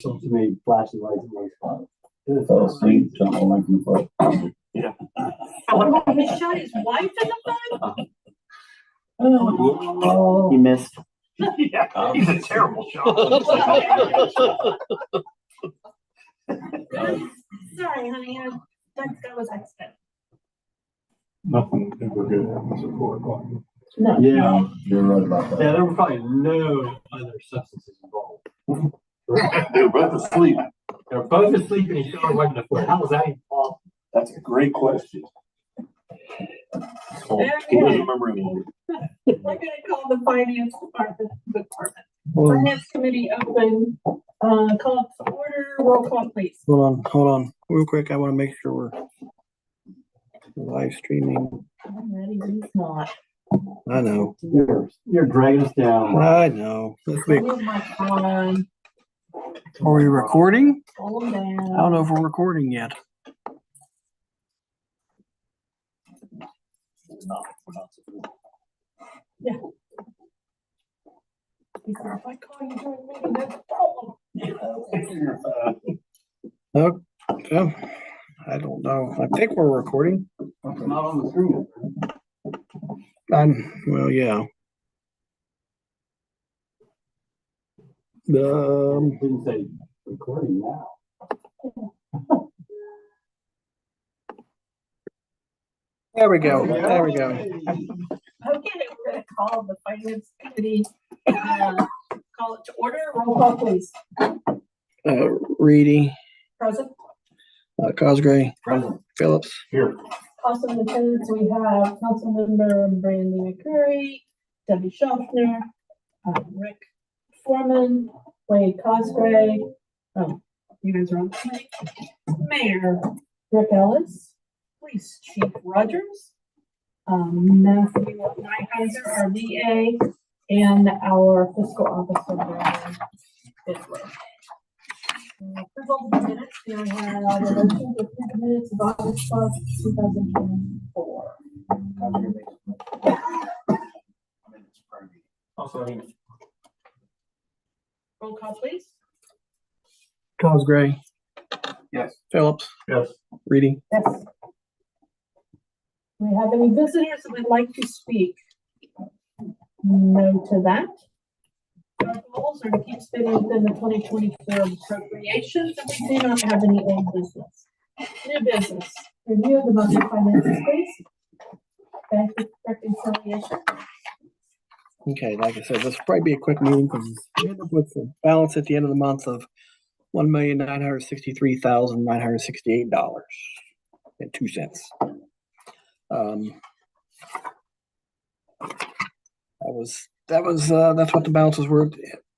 So too many flashing lights in one spot. Fell asleep, jumped away from the foot. Yeah. He shot his wife in the butt? Oh, he missed. Yeah, he's a terrible shot. Sorry, honey. That was accident. Nothing ever good happens at 4 o'clock. No. Yeah. You're right about that. Yeah, there were probably no other substances involved. They were both asleep. They're both asleep and he shot her wife in the foot. How was that even possible? That's a great question. Oh, he doesn't remember anymore. We're gonna call the finance department. Finance committee open, call it to order, roll call please. Hold on, real quick. I want to make sure we're live streaming. I'm ready, he's not. I know. You're dragging us down. I know. Let's make, Where's my phone? are we recording? Hold on. I don't know if we're recording yet. Yeah. He said, if I call you during the meeting, that's a problem. Okay. I don't know. I think we're recording. It's not on the screen. Well, yeah. It didn't say recording now. There we go. There we go. Okay, we're gonna call the finance committee, call it to order, roll call please. Reedy, Present. Cosgray, Present. Phillips. Here. Also in attendance, we have Councilmember Brandy McCurry, Debbie Schaffner, Rick Foreman, Wade Cosgray. Oh, you guys are on the committee. Mayor Rick Ellis, Police Chief Rogers, Matthew Nyheiser, our VA, and our fiscal officer, Brandon Fitzroy. Approval of the minutes, we have a motion to approve the minutes of August 12th, 2024. Also, Roll call, please. Cosgray. Yes. Phillips. yes. Reedy. Yes. Do we have any visitors that would like to speak? No to that. Our goals are to keep spending within the 2024 appropriations, and we do not have any old business. New business, review of the budget finances, please. Bank reconciliation. Okay, like I said, this will probably be a quick meeting because we end up with the balance at the end of the month of $1,963,968.02. That's what the balances were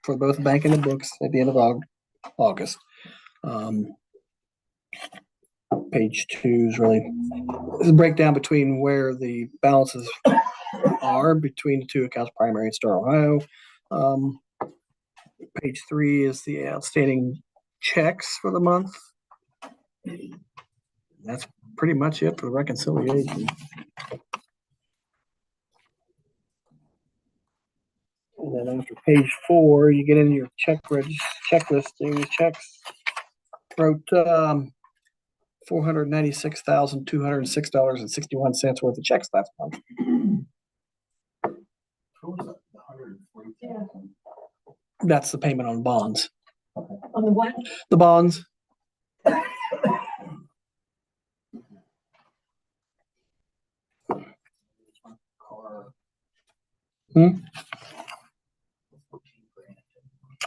for both the bank and the books at the end of August. Page 2 is a breakdown between where the balances are between the two accounts, primary and Star Ohio. Page 3 is the outstanding checks for the month. That's pretty much it for the reconciliation. And then after page 4, you get into your checklist. Checks wrote $496,206.61 worth of checks last month. Yeah. That's the payment on bonds. On the what? The bonds.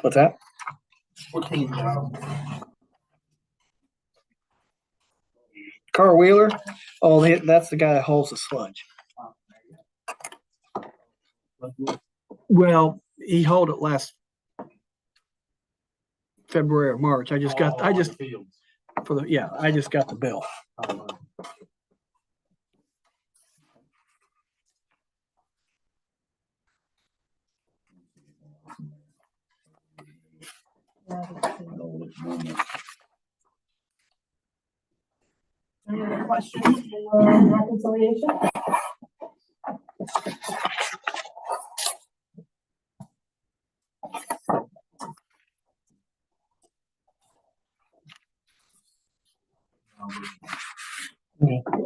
What's that? 14,000. Carl Wheeler? Oh, that's the guy that hauls the sludge. Well, he hauled it last February or March. I just got the bill. Any other questions for reconciliation?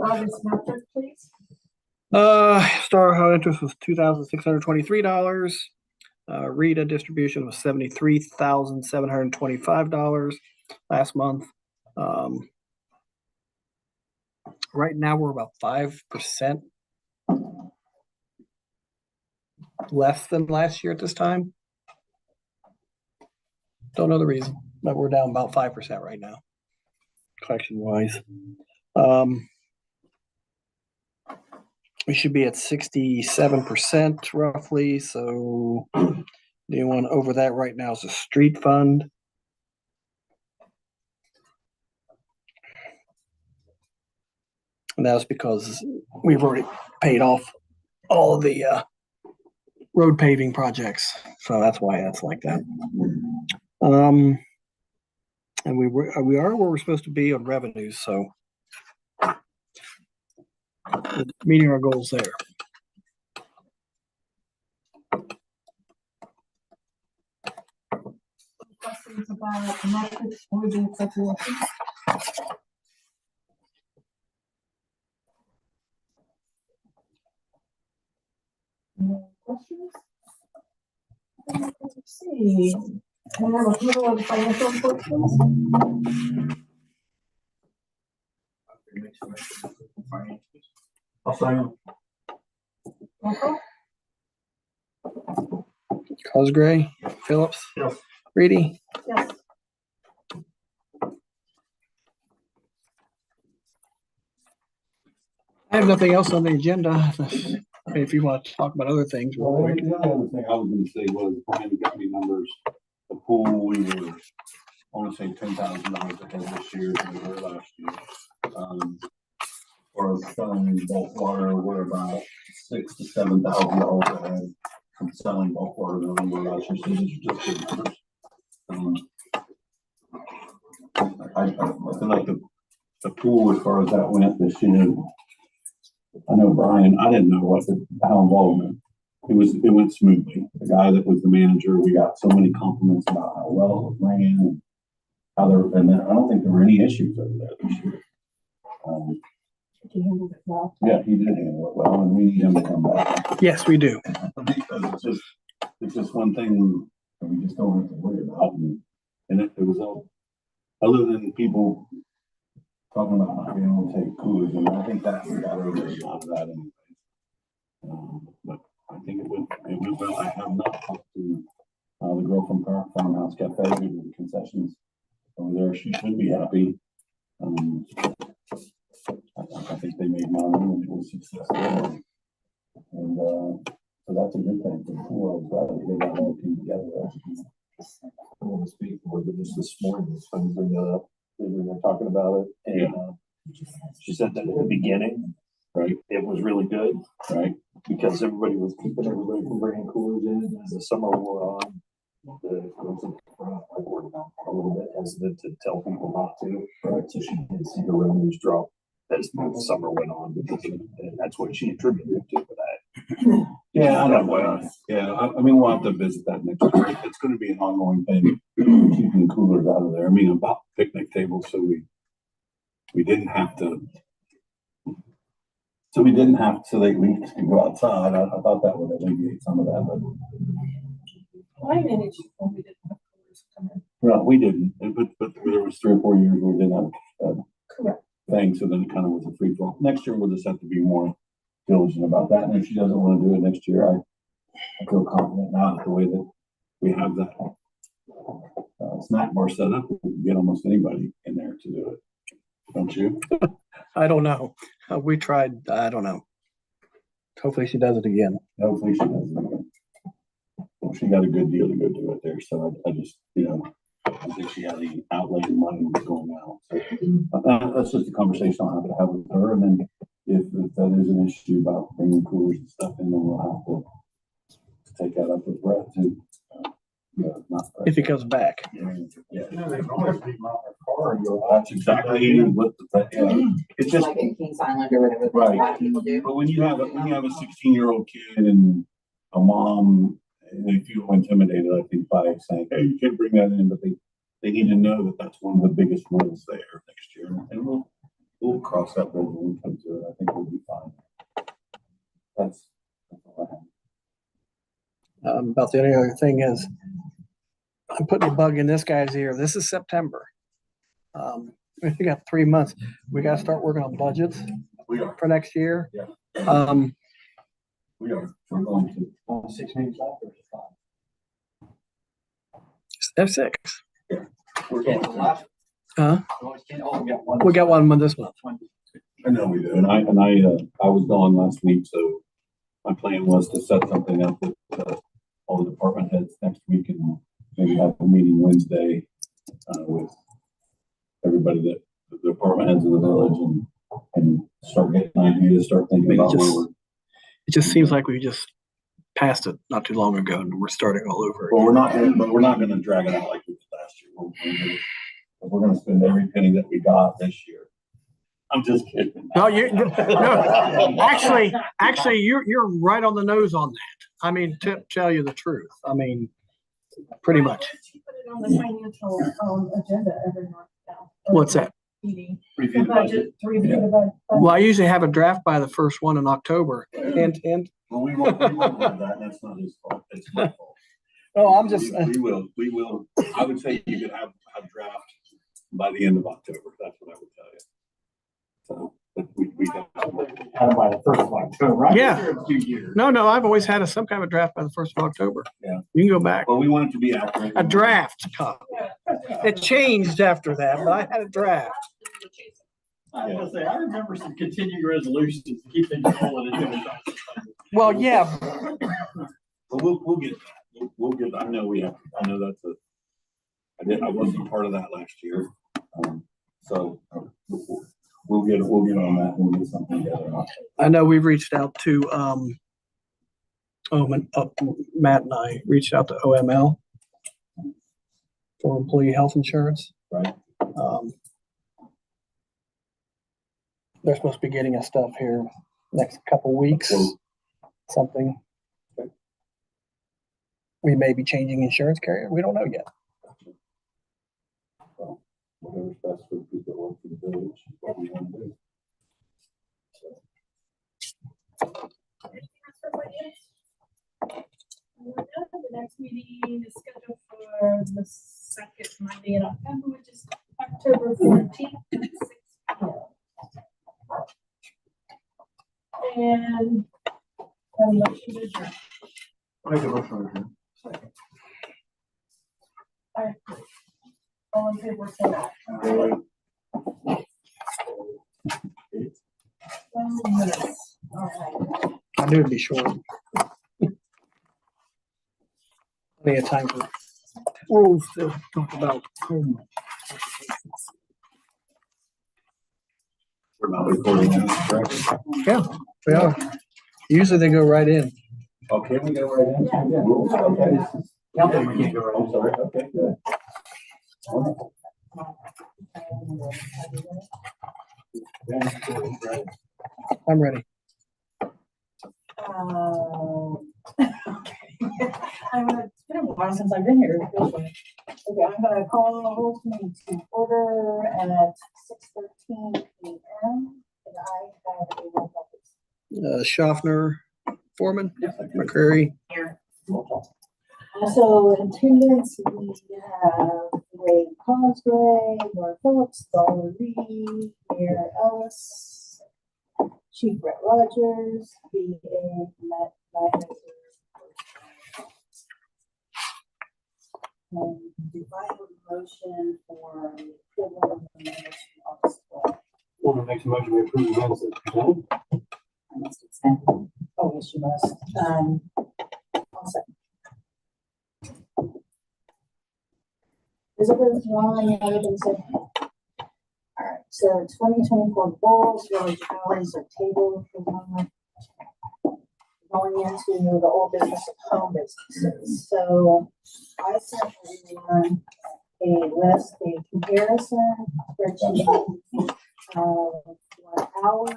August metric, please. Star High interest was $2,623. Rita distribution was $73,725 last month. Right now we're about 5% less than last year at this time. Don't know the reason, but we're down about 5% right now, collection wise. We should be at 67% roughly. So the one over that right now is the street fund. And that's because we've already paid off all of the road paving projects. So that's why that's like that. And we are where we're supposed to be on revenues. So meeting our goals there. Questions about the metrics or the executive session? No questions? Let's see. Can I have a total of the financial report, please? I'll sign. Roll call? Cosgray, Phillips, Yes. Reedy. Yes. I have nothing else on the agenda. If you want to talk about other things real Well, quick. the only other thing I was gonna say was, Brian got me numbers, the pool, we were, I wanna say $10,000 ahead this year than we were last year. For selling bulk water, we're about $6,000 to $7,000 ahead from selling bulk water than we were last year, so these are just good numbers. I feel like the pool, as far as that went this year, I know Brian, I didn't know how involvement. It went smoothly. The guy that was the manager, we got so many compliments about how well it was ran and how and I don't think there were any issues over there this year. Did you handle it well? Yeah, he did handle it well, and we need him to come back. Yes, we do. Because it's just one thing that we just don't have to worry about. And it was all, other than people talking about not being able to take coolers, and I think that we got over a lot of that anyway. But I think it went well. I have not talked to the girl from Farmhouse Cafe who did the concessions over there. She should be happy. I think they made money and it was successful. And so that's a good thing for the pool. I was glad that they got all team together. I want to speak more than just this morning. So we were talking about it, and she said that at the beginning, right, it was really good, right, because everybody was keeping everybody from bringing coolers in. As the summer wore on, I was a little bit hesitant to tell people not to, right? So she did see her revenues drop as the summer went on, and that's what she attributed to that. Yeah, I know. Yeah, I mean, we'll have to visit that next year. It's going to be an ongoing thing, keeping coolers out of there. I mean, about picnic tables, so we didn't have to. So we didn't have to they leaked to go outside. I thought that would alleviate some of that, but I managed when we didn't have coolers come in. well, we didn't. But there was 3 or 4 years where we didn't have Correct. thing, so then it kind of was a free for all. Next year we'll just have to be more diligent about that. And if she doesn't want to do it next year, I feel confident now that the way that we have that snack bar set up, we can get almost anybody in there to do it. Don't you? I don't know. We tried. I don't know. Hopefully she does it again. Hopefully she does it again. Well, she got a good deal to go do it there, so I just, I think she had the outlay of money was going out. So, that's just a conversation I'll have to have with her, and then if that is an issue about bringing coolers and stuff in, then we'll have to take that up with Brett too. Not Brett. If he comes back. Yeah. They can always be out in their car and go. That's exactly what it's just Like in Kings Island or whatever, Right. a lot of people do. But when you have a 16-year-old kid and a mom, and they feel intimidated, I think, by saying, "Hey, you can't bring that in," but they need to know that that's one of the biggest ones there next year, and we'll cross that bridge when we come to it. I think we'll be fine. That's all I have. About the only other thing is, I'm putting a bug in this guy's ear. This is September. We got 3 months. We got to start working on budgets We are, for next year. Yeah. We we're going to. 6 meetings left or 5? have 6. We're going to. Huh? Oh, We got one this month. I know we do, and I was gone last week, so my plan was to set something up with all the department heads next week and maybe have a meeting Wednesday with everybody that the department heads of the village and start getting ideas, start thinking Maybe about just- where we're. It just seems like we just passed it not too long ago and we're starting all over. Well, we're not going to drag it out like we did last year. We're going to spend every penny that we got this year. I'm just kidding. No, actually, you're right on the nose on that. I mean, to tell you the truth, I mean, pretty much. You put it on the financial, agenda every month now. What's that? Meeting. Review The the budget. budget, to review the budget. Well, I usually have a draft by the first one in October. And Well, we won't have that. And that's not his fault. It's my fault. oh, I'm just. We will. I would say you could have a draft by the end of October. That's what I would tell you. So, but we have. By the 1st of October, right? Yeah. A few years. No, I've always had some kind of draft by the 1st of October. Yeah. You can go back. Well, we want it to be accurate. A draft copy. It changed after that, but I had a draft. I was gonna say, I remember some continuing resolutions to keep things rolling until we got. Well, yeah, But we'll get that. We'll get. I know we have. I know that's a. I wasn't part of that last year, so we'll get on that. And we'll get something together. I know we've reached out to, Matt and I reached out to OML for employee health insurance. Right. They're supposed to be getting us stuff here next couple weeks, something. We may be changing insurance carrier. We don't know yet. So whatever's best for the people that work for the village is what we want to do. The next meeting is scheduled for the second Monday in October, which is October 14th at 6 p.m. And motion to adjourn. Make a motion. All in favor, say aye. 12 minutes. All right. I knew it'd be short. Plenty of time for rules to talk about. We're not recording this, correct? Yeah, we are. Usually they go right in. Okay, we go right in. Yeah. Okay. Yeah, we can't go right. I'm sorry. Okay, good. I'm ready. It's been a while since I've been here. Okay, I'm gonna call the whole meeting to order at 6:13 p.m. And I have a roll call, please. Schaffner, Foreman, McCreary. Also in attendance, we have Wade Cosgray, Laura Phillips, Dollar Reed, Mayor Ellis, Chief Brett Rogers, VA Matt Nyheiser. Do I have a motion for the approval of the minutes from August 12th? Want to make a motion to approve the minutes as presented? I must accept. Oh, yes, you must. I'll second. Is everyone's line, everything said? All right, so 2024 goals, village alleys are tabled for the moment. Going into the old business of home businesses. So I sent everyone a list, a comparison spreadsheet of 1 hour.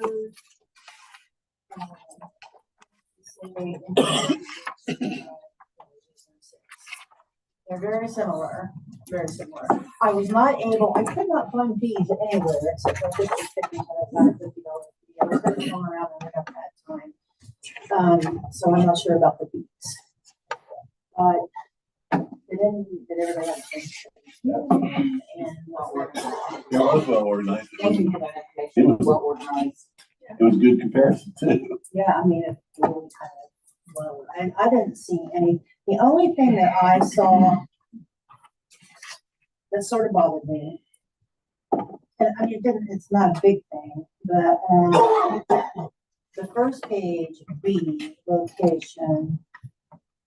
They're very similar. very similar. I was not able, I could not find fees anywhere except for $50 fee. I was gonna go around and look up that time. So I'm not sure about the fees. But did everybody have the same? And well organized. It was well organized. Thank you for that It information. was- Well organized. It was good comparison too. Yeah, I mean, it really kind of low. And I didn't see any, the only thing that I saw that sort of bothered me, and I mean, it's not a big thing, but on the first page, B, location,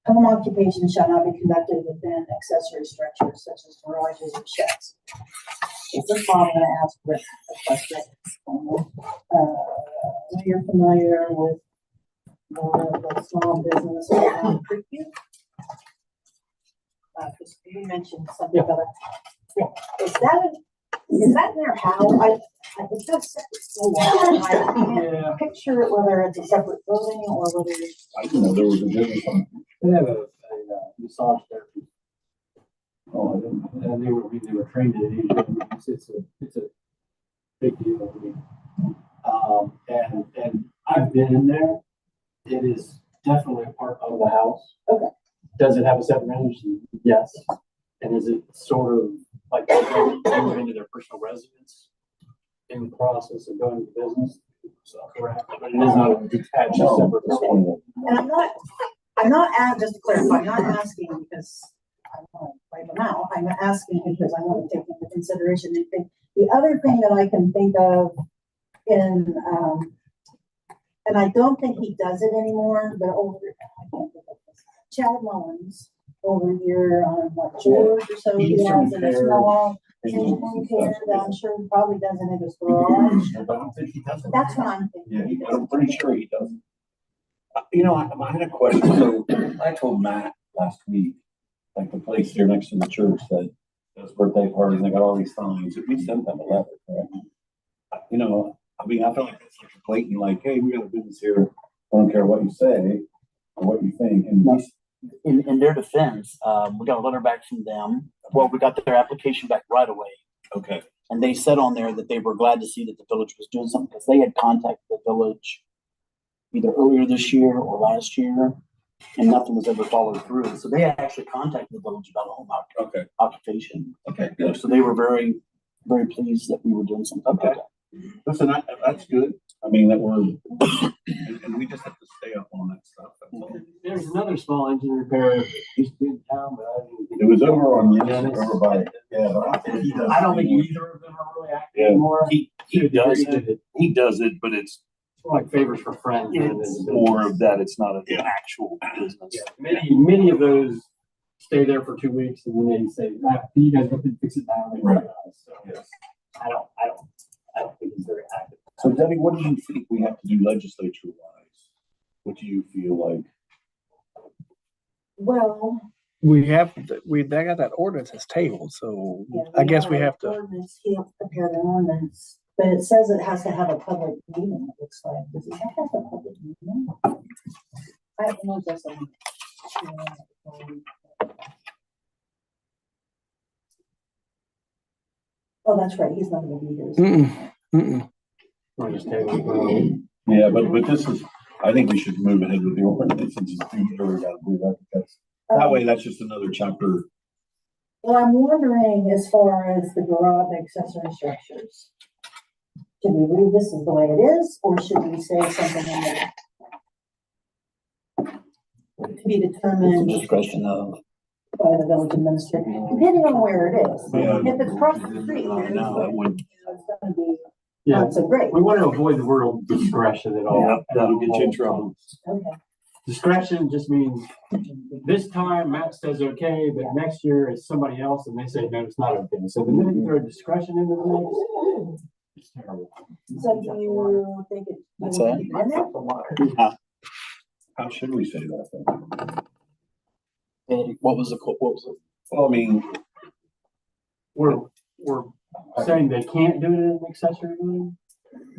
home occupation shall not be conducted within accessory structures such as garages or sheds. This is why I'm gonna ask Rick a question. You're familiar with the small business around Creekview? Because you mentioned something about it. Yeah. Is that in their house? It does say so long. I can't picture it whether it's a separate building or whether it's. I didn't know there was a difference. They have a massage therapy, Oh, I didn't. and they were trained in it. It's a big deal. I mean, and I've been in there. It is definitely a part of the house. Okay. Does it have a separate range? Yes. And is it sort of like they move into their personal residence in the process of going to business? So correct, but it is not a detached separate building. And just to clarify, I'm not asking because I want to play them out. I'm asking because I want to take into consideration anything. The other thing that I can think of and I don't think he does it anymore, but over, I can't think of this. Chad Mullins over here on what, George or so, he has in a small home care that I'm sure he probably does in his garage. I don't think he does it. That's what I'm thinking. Yeah, I'm pretty sure he does. You know, I had a question. So I told Matt last week, like the place here next to the church that does birthday parties, and they got all these signs. We sent them a letter, correct? You know, I mean, I feel like it's like a blatant, like, hey, we got a business here. I don't care what you say or what you think. And In their defense, we got a letter back from them. Well, we got their application back right away. okay, And they said on there that they were glad to see that the village was doing something because they had contacted the village either earlier this year or last year, and nothing was ever followed through. So they actually contacted the village about a home okay, occupation. okay, good. So they were very, very pleased that we were doing something like that. Listen, that's good. I mean, that we're, and we just have to stay up on that stuff. That's all. There's another small engine repair that used to be in town, but I didn't. It was over on the Dennis. over by, yeah, but I think he does. I don't think either of them are really active Yeah. anymore. He does it, It's he does it, but it's more like favors for friends. than it is a it's business. more of that, it's not an Yeah. actual business. Yeah, many of those stay there for 2 weeks and then they say, you guys have to fix it now. Right. So Yes. I don't think it's very active. So Debbie, what do you think we have to do legislature wise? What do you feel like? Well, They got that ordinance as tabled, so yeah, I guess we have to, Ordinance, he'll prepare an ordinance, but it says it has to have a public meeting, it looks like. Does it have to have a public meeting? I don't know, just oh, that's right, he's not gonna be here. mm-mm, mm-mm. We'll just table it. Yeah, but this is, I think we should move ahead with the ordinance and just do whatever we gotta do that because that way that's just another chapter. Well, I'm wondering as far as the garage accessory structures. Should we leave this as the way it is, or should we say something in there? To be determined Discretion of. by the village administrator, depending on where it is. Yeah. If it's across the street, I then know, that would, it's gonna be Yeah, not so great. we want to avoid the word discretion at all. yeah, that'll get you in trouble. Okay, Discretion just means this time Matt says okay, but next year it's somebody else and they say, no, it's not okay. So the minute you throw discretion into the mix, it's terrible. so do you think it? That's it. In there? How should we say that then? What was the? Well, I mean, We're saying they can't do it in an accessory building,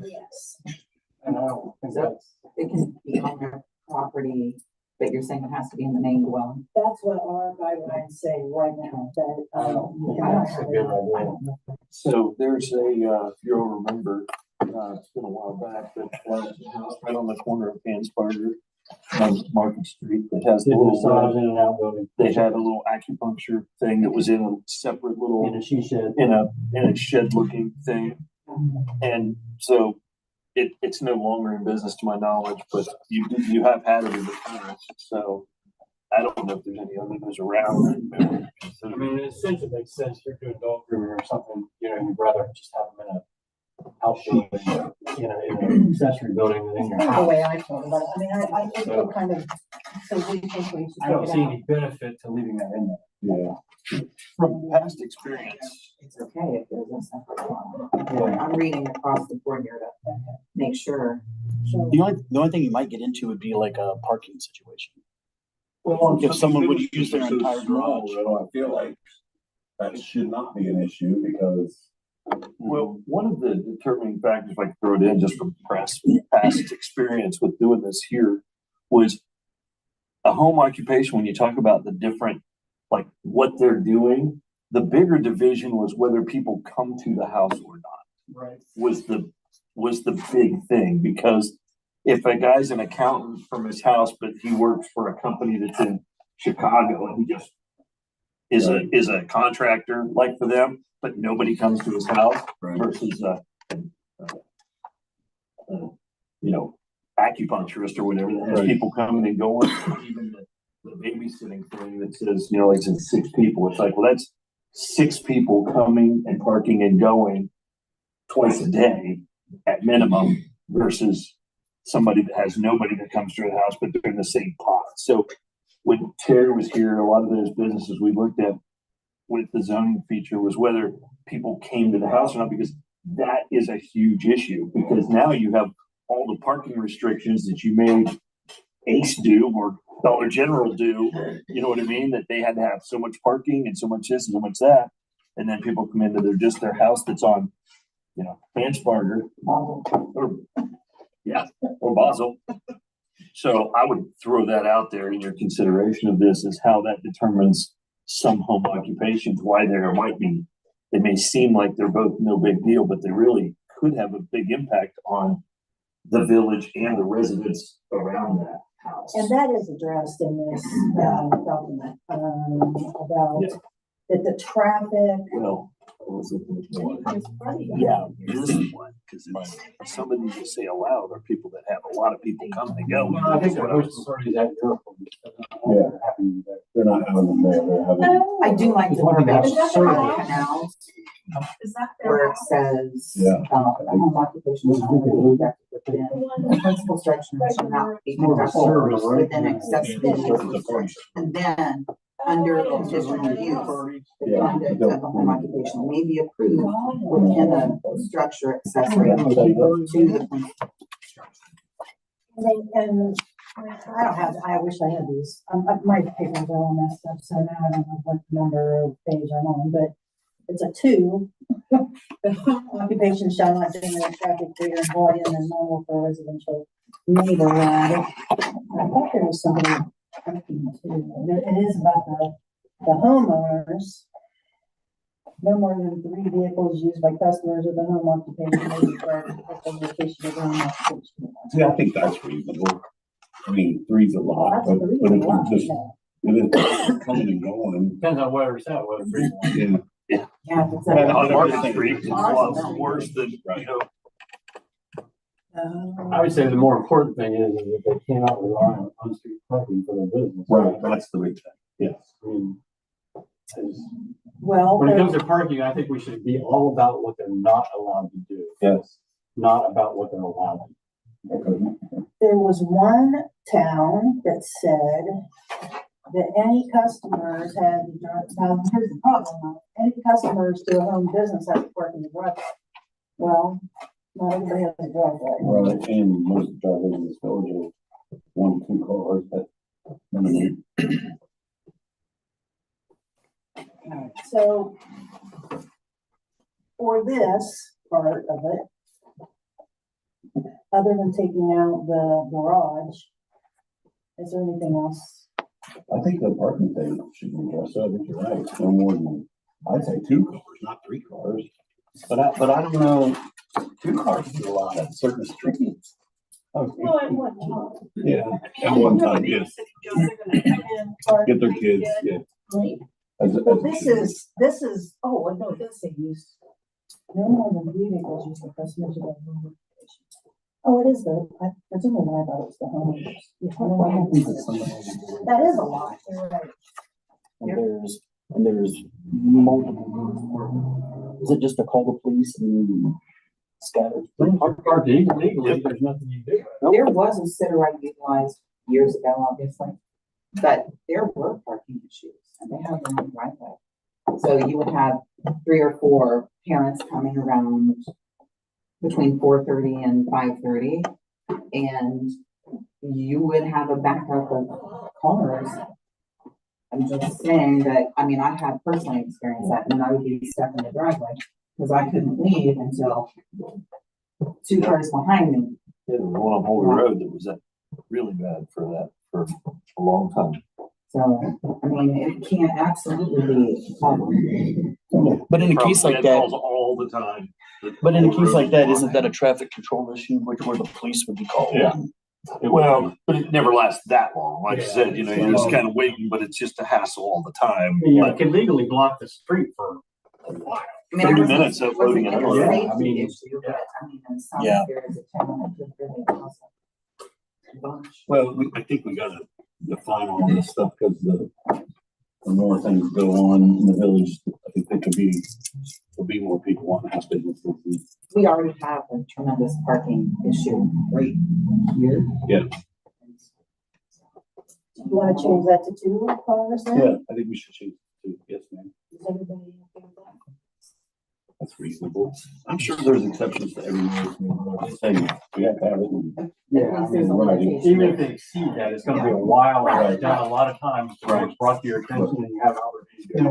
Yes. and I don't think that's. It can be on their property But you're saying it has to be in the main dwelling? That's what our guidelines say right now, that, you cannot have it. I don't know. So there's a, if you'll remember, it's been a while back, but right on the corner of Hansparger on Market Street, that has the Did little, massage in and out building. they had a little acupuncture thing that was in a separate In little, a she shed. in a shed looking thing. And so it's no longer in business to my knowledge, but you have had it in the past, so I don't know if there's any others around. I mean, in a sense, it makes sense. You're doing dog grooming or something, you know, you'd rather just have them in a house building, you know, in an accessory building than in your That's the house. way I feel about it. I mean, I just feel kind of, so we think we should I don't take see it out. any benefit to leaving that in there. Yeah. From past experience, It's okay if there's a separate one. I'm reading across the board here to make sure. So, The only thing you might get into would be like a parking situation. well, If If someone would businesses use their are so entire small, garage. though, I feel like that should not be an issue because. well, one of the determining factors, if I could throw it in just from past experience with doing this here, was a home occupation. When you talk about the different, like what they're doing, the bigger division was whether people come to the house or not. Right. Was the big thing, because if a guy's an accountant from his house, but he works for a company that's in Chicago and he just is a contractor like for them, but nobody comes to his house Right. versus you know, acupuncturist or whatever that has Right. people coming and going. Even the babysitting thing that says, you know, like it's 6 people. It's like, well, that's 6 people coming and parking and going twice a day at minimum versus somebody that has nobody that comes to the house, but they're in the same pot. So when Terry was here, a lot of those businesses we looked at with the zoning feature was whether people came to the house or not, because that is a huge issue, because now you have all the parking restrictions that you made Ace do or Dollar General do, you know what I mean? That they had to have so much parking and so much this and so much that. And then people come into their house that's on, you know, Hansparger or Basel. So I would throw that out there in your consideration of this, is how that determines some home occupations, why there might be, they may seem like they're both no big deal, but they really could have a big impact on the village and the residents around that house. and that is addressed in this, document, about Yeah. that the traffic. Well, yeah, this one, because it's some of these you say aloud are people that have a lot of people coming and go. Well, I think the host parties at your. Yeah. They're not having them there, they're having. I do like the One thing verbiage that's on canals Is that where it says, Yeah. home occupation is the principal structure shall not be conducted within accessibility. And then, under conditional use, the Yeah. conduct of a home occupation may be approved within a structure accessory to the principal. And I don't have, I wish I had these, my papers are all messed up, so now I don't know what number of page I'm on, but it's a 2. The home occupation shall not generate traffic greater in volume than normal for a residential neighborhood. I thought there was somebody talking too, it is about the homeowners. No more than 3 vehicles used by customers of the home occupation may be required to put the location of the home occupation. See, I think that's reasonable. I mean, 3's a lot, That's but 3 if is a lot, it's just, yeah. if it's coming and going. Depends on where it's at, whether it's. Yeah. Yeah, if it's And a- on Market Street, it's a lot worse than, you know, I would say the more important thing is that they cannot rely on street parking for their business. Right, that's the big thing, yes. I mean, is- Well, when it comes to parking, I think we should be all about what they're not allowed to do, Yes. not about what they're allowed. there was one town that said that any customers had, now here's the problem, any customers to a home business have to park in the driveway. Well, not everybody has a driveway. Right, and most of the drivers in this village are 1, 2 cars, but. minimum. So for this part of it, other than taking out the garage, Is there anything else? I think the parking thing should be addressed. I think you're right. No more than, I'd say 2 cars, not 3 cars. But I don't know, 2 cars is a lot at certain streets. No, at one time. Yeah, I at mean, one you're time, gonna yes. sit down, they're gonna come in, park, Get their make kids, it, yeah. leave. Well, this is, oh, no, it does say use. No more than 3 vehicles used for customers of the home occupation. Oh, it is though. I don't know why I thought it was the homeowners. Yeah, I don't know why. That is a lot, you're right. And there's multiple. Is it just to call the police and scatter? Park illegally, there's nothing you do. There was a sitter I utilized years ago, obviously, but there were parking issues and they have their own driveway. So you would have 3 or 4 parents coming around between 4:30 and 5:30, and you would have a backup of cars. I'm just saying that, I mean, I have personally experienced that, and I would be stuck in the driveway because I couldn't leave until 2 cars behind me. Yeah, there was one on Holy Road that was that really bad for a long time. So, I mean, it can absolutely be a problem. But in a case like that, Calls all the time. but in a case like that, isn't that a traffic control issue, where the police would be called? Yeah. Well, but it never lasts that long. Like I said, you're just kind of waiting, but it's just a hassle all the time. You can legally block the street for a while. I mean, 30 I wasn't- minutes of wasn't loading in and a unloading. safety Yeah, I mean, issue, but I mean, in some Yeah. areas of town, it just really causes a bunch. Well, I think we gotta define all this stuff because the more things go on in the village, I think there'll be more people wanting to have businesses. We already have a tremendous parking issue right here. Yeah. You wanna change that to 2 cars then? Yeah, I think we should change it to, yes, ma'am. Is everybody okay with that? That's reasonable. I'm sure there's exceptions to every rule. I'm just saying, we have to have it. Yeah, I mean, Right. even if they exceed that, it's gonna be a while, and Right. it's done a lot of times, before it's brought to your attention and you have an opportunity. You know,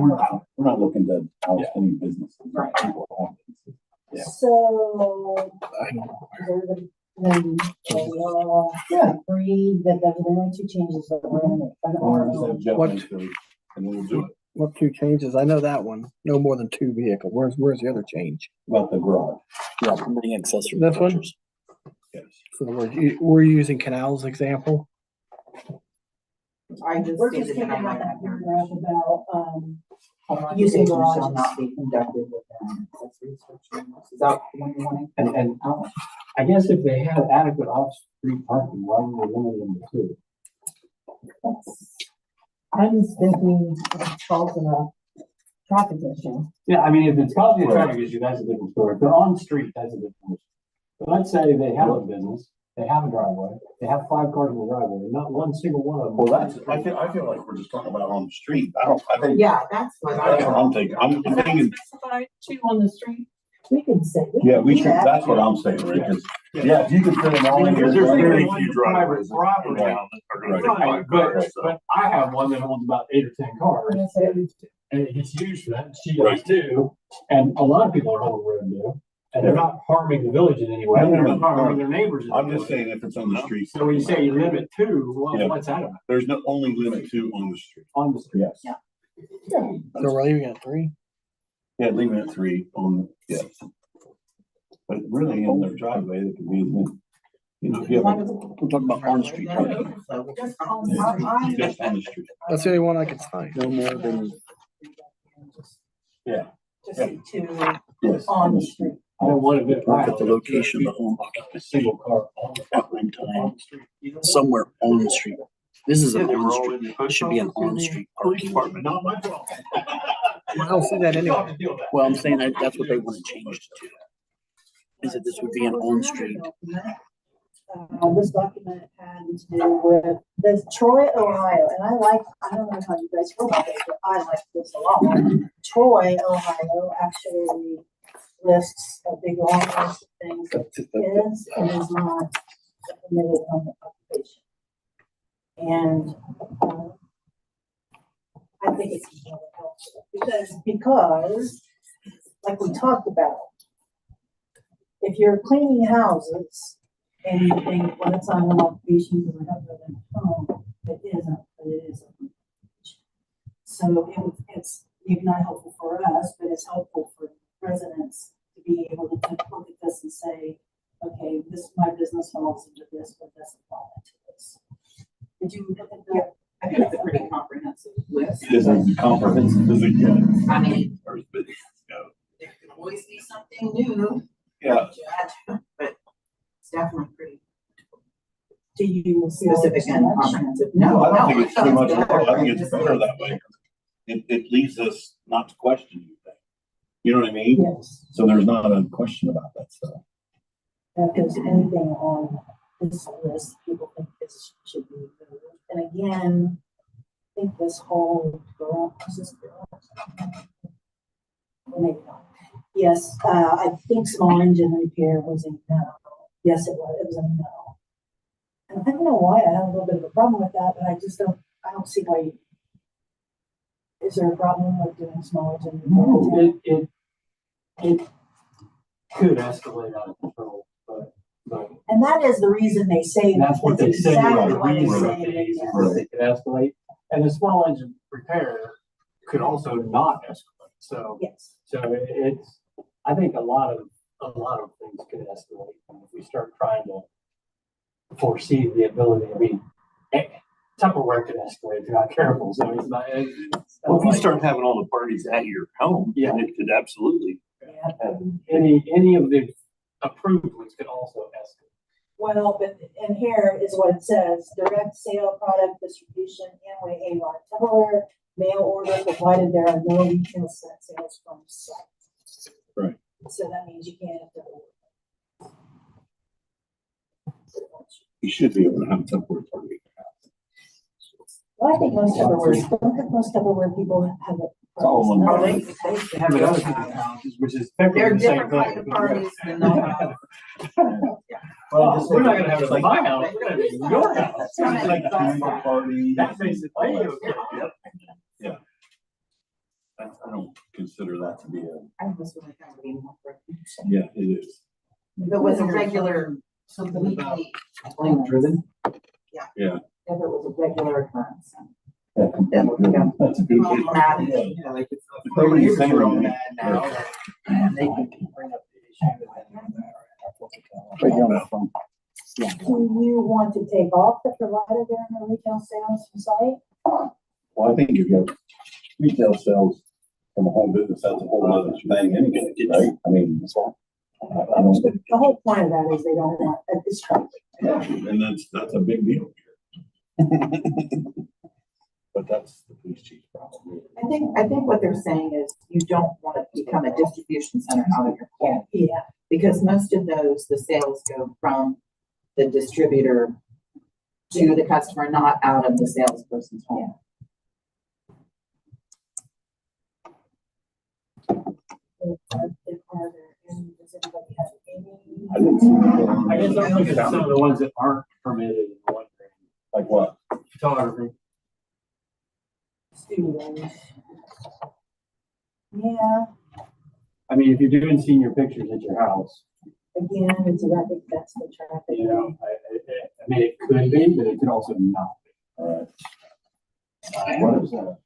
we're not looking to house any businesses. Right. People have businesses. Yeah. So, is everybody, then, agree that the only 2 changes that we're gonna make. I don't Or just know. have Jeff What- answer it, and we'll do it What 2 changes? I know that one. No more than 2 vehicles. Where's the other change? about the garage. Yeah, permitting accessory This one? structures. Yes. So we're using Canal's example. I just We're stated just that taking I out might that have your paragraph about, home using occupation shall garages. not be conducted within accessory structure. Is that the one you're wanting? And Oh, I guess if they had adequate off-street parking, why would we limit them to 2? I'm thinking it's causing a traffic issue. Yeah, I mean, if it's causing a traffic issue, that's a different story. If they're on the street, that's a different issue. But let's say they have a business, they have a driveway, they have 5 cars in the driveway, not one single one of them. Well, I feel like we're just talking about on the street. I think, yeah, that's what that's what I. I'm thinking. I'm thinking, Specify 2 on the street. We can say. yeah, we can should, do that. that's what I'm saying, Rick, is, yeah, if you can fit them all in Because your there's very driveway. few driveways in Property. town that are gonna fit Right, 5 cars, so. but I have one that holds about 8 or 10 cars, and it gets used for that, and she does too. And a lot of people are on the road now, and they're not harming the village in any way, No, no, they're no, not harming no. their neighbors. in I'm any just way. saying if it's on the street. So when you say you limit 2, Yeah. well, what's that about? There's no only limit to on the street. On the street? Yes. Yeah. So we're leaving at 3. Yeah, leaving it 3 on, yes. But really in their driveway, it could be, you know, if you have, We're talking about on-street parking. Just on the just on the street. That's the only one I could find. No more than, Yeah. Just say 2 Yes. on the street. I don't want to be. look at the location of the home A single car on at one time, somewhere on the street. This is an on-street, it should be an on-street Police parking. department, not my fault. I don't see that anyway. Well, I'm saying that's what they want to change to. Is that this would be an on-street. This document had to do with this Troy, Ohio, and I don't know how you guys feel about this, but I like this a lot. Troy, Ohio actually lists a big long list of things that is and is not permitted on the occupation. And, I think it's really helpful because like we talked about, if you're cleaning houses and you think, well, it's on home occupation, because I have it in home, It isn't, but it is. So it's maybe not helpful for us, but it's helpful for residents to be able to look at this and say, okay, this, my business falls into this, but doesn't fall into this. Did you look at that? I think it's a pretty comprehensive list. It is comprehensive as it gets. I mean, Or as big as it goes. there can always be something new. Yeah. to add to, but it's definitely pretty Do you feel specific it's and much? comprehensive. No, I don't no, think it's too much. better. I think it's better that way. It leaves us not to question anything. You know what I mean? Yes, So there's not a question about that stuff. if there's anything on this list, people think this should be removed. And again, I think this whole garage, is this garage? Maybe not. Yes, I think small engine repair was a no. Yes, it was a no. And I don't know why I have a little bit of a problem with that, but I don't see why. Is there a problem with doing small engine repair? It could escalate out of control, but And that is the reason they say. that's what they say. Exactly The why they reason say it it, is yes. that they could escalate, and the small engine repair could also not escalate. So Yes. it's, I think a lot of things could escalate if we start trying to foresee the ability. I mean, Tupperware could escalate if you're not careful. So it's not. Well, if you start having all the parties at your home, Yeah. then it could absolutely. Yeah. Any of the approved ones could also escalate. Well, but in here is what it says, direct sale, product distribution, Amway, AWAR, Tupperware, mail order, provided there are no retail set sales from site. Right. So that means you can't. You should be able to have a temporary party. Well, I think most Tupperware people have it. It's all one Oh, party. They have it other people's houses, which is They're effectively the same different kind of thing. parties than they'll have. Well, we're not gonna have it at my house, we're gonna have it in your house. It's like chamber parties. That makes it way okay. Yep. Yeah. I don't consider that to be I almost really think it'd be more for- yeah, it is. If it was a regular weekly. Driven? Yeah. Yeah. If it was a regular occurrence. That's a good. Problematic. Yeah, like it's. Nobody's saying real that. mad now, and they can bring up the issue. Do you want to take off the provided there in the retail sales site? Well, I think if you have retail sales from a home business, that's a whole other thing anyway, right? I mean, I don't think. The whole point of that is they don't want a distraction. Yeah, and that's a big deal here. But that's the police chief's problem. I think what they're saying is you don't want to become a distribution center out of your home. Yeah. Because most of those, the sales go from the distributor to the customer, not out of the salesperson's home. Does anybody have any? I didn't see that. I guess I'm looking at some of the ones that aren't permitted in one thing. Like what? Photography. Studios. Yeah, I mean, if you're doing senior pictures at your house, again, it's I think that's the traffic. you know, I mean, it could be, but it could also not be. All right. What is that?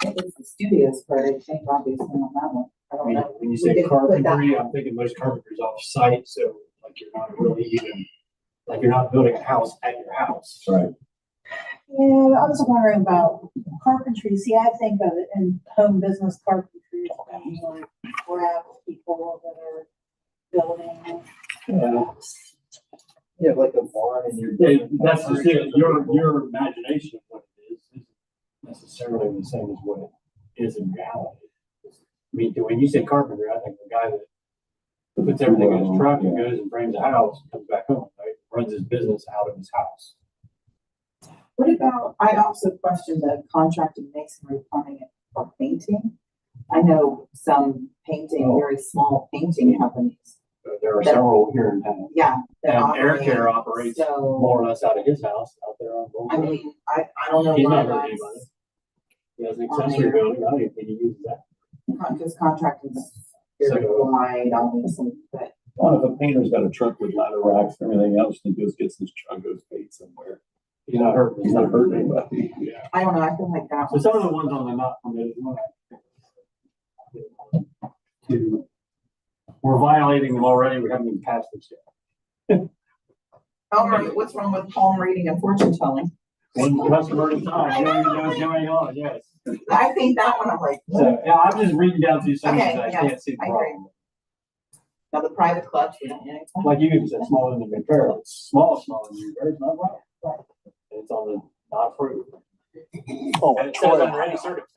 It's the studios part, I think, obviously on that one. I I don't mean, know. when you We say did put that- carpentry, I'm thinking most carpentry's off site, so like you're not really even, like you're not building a house at your house. Right. Yeah, I was wondering about carpentry. See, I think of it in home business carpentry, as being like craft people that are building. Yeah, like a barn and you're. That's just it, your imagination of what it is isn't necessarily the same as what it is in reality. I mean, when you say carpenter, I think the guy that puts everything in his truck and goes and frames a house, and comes back home, right? Runs his business out of his house. What about, I also question the contracted masonry, plumbing, or painting. I know some painting, very small painting companies. There are several here in town. Yeah. that And Air operate. Care operates So, more or less out of his house out there on Gold I Road. mean, I don't know He's why not hurting that's, anybody. He has an accessory building, I don't even think he uses that. because contracting is very So- wide, obviously, but Well, if a painter's got a truck with ladder racks and everything else, and he goes gets his truck, goes paint somewhere. He's not hurting. He's not hurting anybody. I don't know, I feel like that So was. some of the ones on the not permitted one. We're violating them already. We haven't even passed this yet. All right, what's wrong with palm reading and fortune telling? One customer at a time. You don't even know what's going on. Yes. I think that one, I'm like, So, yeah, I'm just reading down through some of these. Okay, I yeah, can't see the I agree. problem. now the private clubs, we don't need anything. Like you even said, smaller than the repair. It's small than the repair. It's not right. It's on the not approved. Oh, And it says under any circumstance.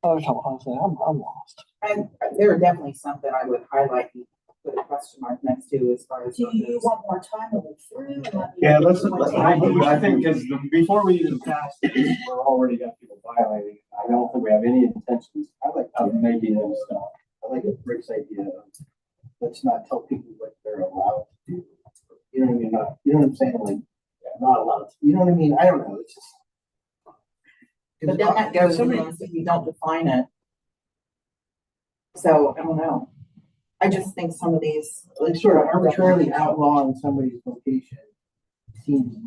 honestly, I'm lost. And there are definitely some that I would highlight and put a question mark next to as far as. Do you want more time to look through? Yeah, I think because before we even pass this, we're already got people violating. I don't think we have any intentions of making them stop. I like Rick's idea of, let's not tell people what they're allowed to do. You know what I mean? You know what I'm saying? Like, not allowed to, you know what I mean? I don't know, it's just. But then that goes against if you don't define it. So, I don't know. I just think some of these. Like sort of arbitrarily outlawing somebody's location seems.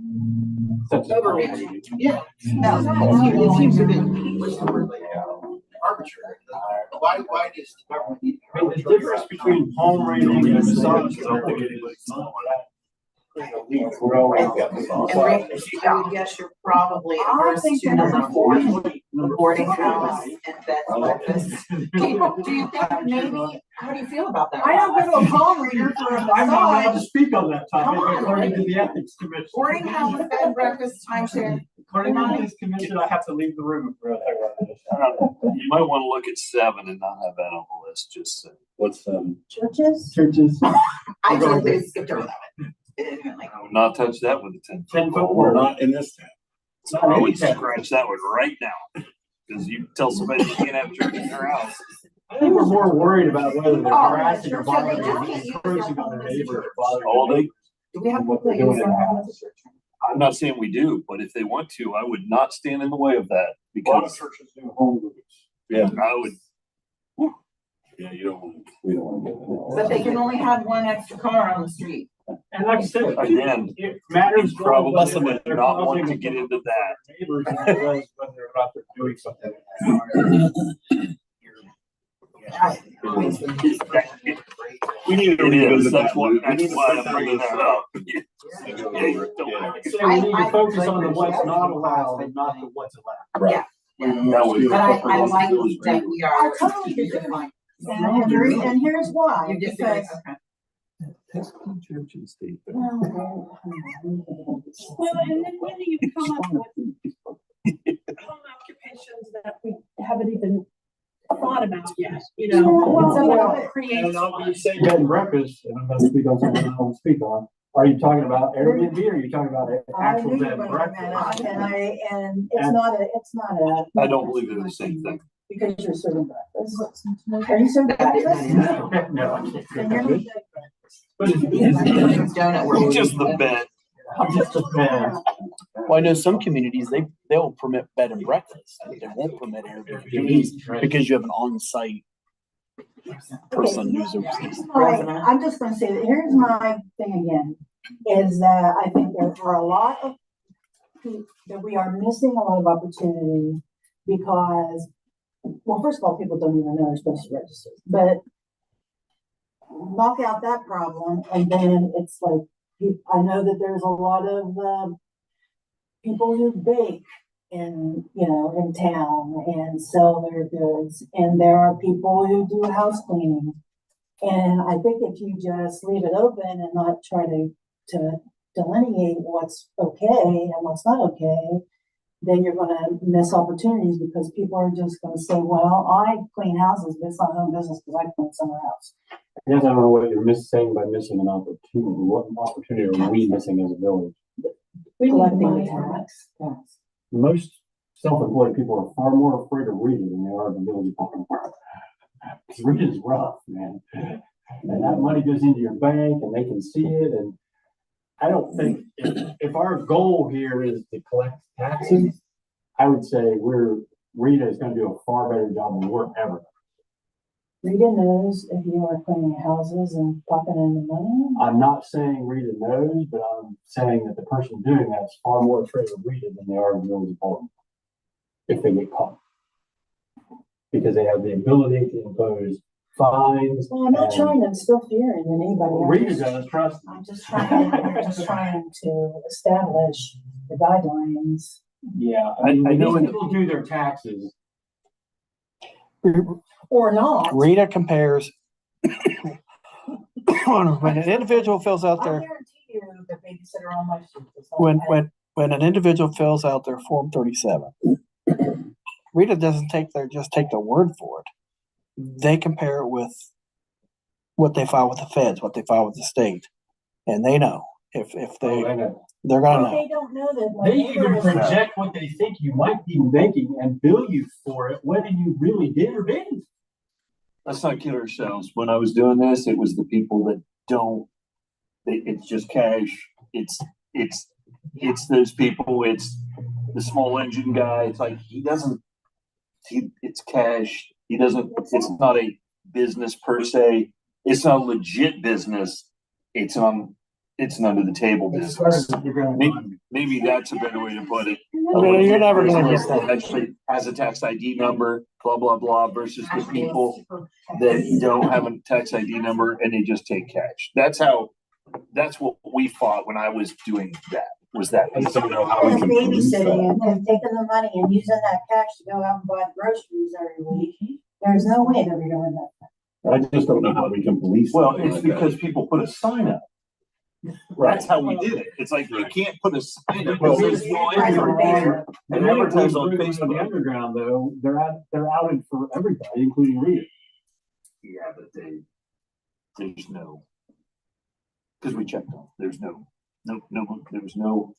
Overreaching. Yeah. No, It seems a bit, what's the word, like, arbitrary. Why does the government need? I mean, the difference between palm reading and massage therapy is And Rick, I would guess you're probably averse to number 4, the boarding house and bed and breakfast. Do you think maybe, how do you feel about that? I don't go to a palm reader for a I'm not allowed to massage. speak on that topic Come on, according to the ethics commission. Boarding house, bed and breakfast, timeshare. According to the ethics commission, I have to leave the room for this. You might want to look at 7 and not have that on the list, just. What's, Churches? Churches. I totally skipped over that one. I would not touch that with a 10-foot 10-foot pole. we're not in this town. So I would scratch that one right now. Because you tell somebody you can't have church in their house. I think we're more worried about whether they're Oh, harassing or sure, so they bothering just or can't use encroaching their on their home as a neighbors or church. bothering. All their they, neighbors. Do we have What to they're doing use in their the home house. as a church? I'm not saying we do, but if they want to, I would not stand in the way of that. A lot of Because churches do home groups. Yeah. I would, Yeah, we don't want to get. But they can only have one extra car on the street. And like I said, again, it matters. more probably whether would they're not want causing to get a into that. Neighbors than it does whether or not they're doing something. We need to It is, revisit that's that. why, We need that's to why put I'm that bringing list that up. up. Yeah. So we need to focus on the what's not allowed and not the what's allowed. Yeah. That would. But I like that we are. I totally disagree. And here's why, You disagree, because. okay. Church and state. Well, and then when do you come up with home occupations that we haven't even thought about yet, you know? Well, Someone well, creates And when one. you say bed and breakfast, and I'm going to speak on something I don't speak on, are you talking about Airbnb or are you talking about an I actual knew you bed were and gonna bring that up, breakfast? and it's not a. I don't believe they're the same thing. Because you're serving breakfast. Are you serving breakfast? No, I can't. Then you're not. Donut where we- Just the bed. I'm just a man. Well, I know some communities, they'll permit bed and breakfast. They won't permit Airbnb because you have an on-site person who's overseas. I'm just gonna say that here's my thing again, is that I think there are a lot of, that we are missing a lot of opportunity because, well, first of all, people don't even know they're supposed to register, but knock out that problem and then it's like, I know that there's a lot of, people who bake in, in town and sell their goods. And there are people who do house cleaning. And I think if you just leave it open and not try to delineate what's okay and what's not okay, then you're gonna miss opportunities because people are just gonna say, well, I clean houses, but it's not home business because I clean somewhere else. I guess I don't know what you're saying by missing an opportunity. What opportunity are we missing as a village? We need Collecting money the from tax. Yes. Most self-employed people are far more afraid of reading than they are of the village department. Because reading is rough, man. And that money goes into your bank and they can see it. And I don't think, if our goal here is to collect taxes, I would say Rita is gonna do a far better job than we're ever. Rita knows if you are cleaning houses and popping in the money. I'm not saying Rita knows, but I'm saying that the person doing that is far more afraid of Rita than they are of the village department. If they get caught. Because they have the ability to impose fines. Well, I'm not and- trying to instill fear in anybody. I'm Rita just- does, trust me. I'm just trying to establish the guidelines. Yeah, I mean, I know these in- people do their taxes. Or not. Rita compares. When an individual fills out I their, guarantee you the babysitter on my street is. when an individual fills out their Form 37, Rita doesn't just take their word for it. They compare it with what they file with the feds, what they file with the state, and they know if Oh, I know. they're gonna But know. they don't know that my They neighbor even is. project what they think you might be making and bill you for it, whether you really did or didn't. Let's not kid ourselves. When I was doing this, it was the people that don't, it's just cash. It's those people. It's the small engine guy. It's like, it's cash. It's not a business per se. It's not a legit business. It's an under the table It's business. sort of- you're gonna- Maybe that's a better way to put it. You're never gonna get that. Actually has a tax ID number, blah, blah, blah, versus the people that don't have a tax ID number and they just take cash. That's what we fought when I was doing that, was that. I just don't know how we And can police that. babysitting and taking the money and using that cash to go out and buy groceries every week. There's no way that we're doing that. I just don't know how we can police. Well, something it's like that. because people put a sign up. That's how we did it. It's like, you can't put a sign up. Well, that says small engine repair and advertise on The Facebook. underground though, they're outed for everybody, including Rita. Yeah, but there's no, because we checked them. There's there was no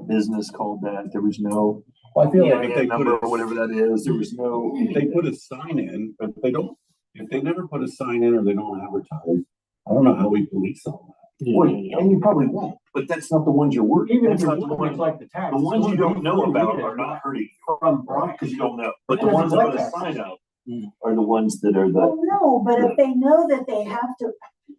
business called that. There was no Well, I feel like if EIN they put number a, or whatever that is. There was no. if they put a sign in, but if they never put a sign in or they don't advertise, I don't know how we police all that. Well, and you probably won't, but that's not the ones you're working. Even if That's you're not the looking at ones. like the tax. The ones you don't know about are not hurting From because you don't know. But the Because ones that it's are the like sign up are the ones that are the. Well, no, but if they know that they have to,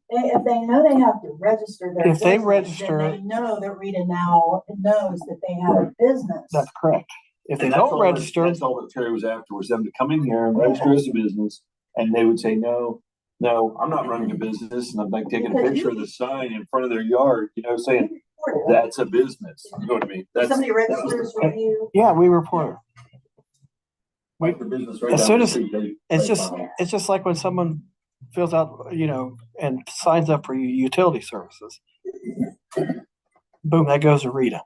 if they know they have to register their. If they business, register- then they know that Rita now knows that they have a business. That's correct. If they And that's don't all register, that's all that Terry was after, was them to come in here and register as a business, and they would say, no, I'm not running a business, and I'm like taking a picture of the sign in front of their yard, saying, that's a business, you know what I mean? If somebody registers with you. yeah, we report it. Like the business right As down soon the as- street, they- It's just like when someone fills out, and signs up for utility services. Boom, that goes to Rita.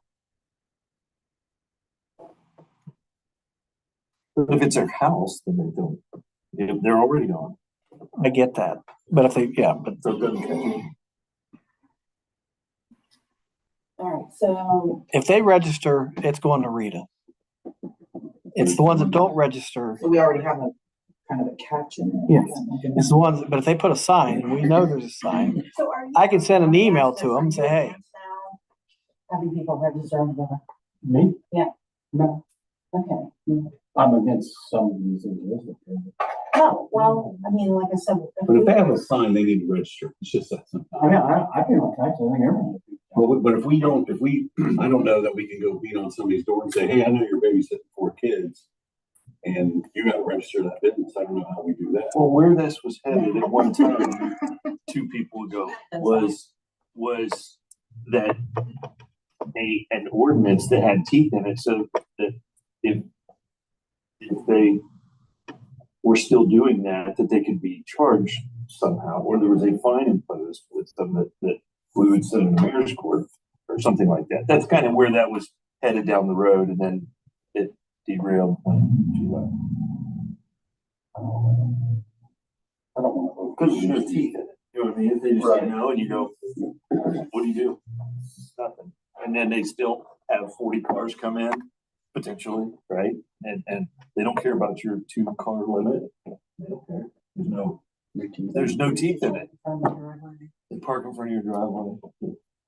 But if it's their house, then they don't, they're already on. I get that. But if they, but So it doesn't count. All right, so if they register, it's going to Rita. It's the ones that don't register. So we already have a kind of a catch in it. Yeah. It's the ones, but if they put a sign, and we know there's a sign, So are you? I can send an email to them and say, hey. Having people register on the, Me? no, okay. I'm against some of these things. No, well, I mean, like I said. But if they have a sign, they need to register. It's just that simple. I mean, I pay my taxes, I think everyone. Well, but if we don't, I don't know that we can go beat on somebody's door and say, hey, I know you're babysitting 4 kids. And you gotta register that business. I don't know how we do that. Well, where this was headed at one time, 2 people ago, was that an ordinance that had teeth in it, so that if they were still doing that they could be charged somehow, or there was a fine imposed with them that we would send in the mayor's court or something like that. That's kind of where that was headed down the road, and then it derailed when she left. I don't want to. Because there's no teeth in it. You know what I mean? If they just say no, and you go, what do you do? Nothing. And then they still have 40 cars come in, potentially, right? And they don't care about your 2-car limit. They don't care. There's no teeth in it. They park in front of your driveway.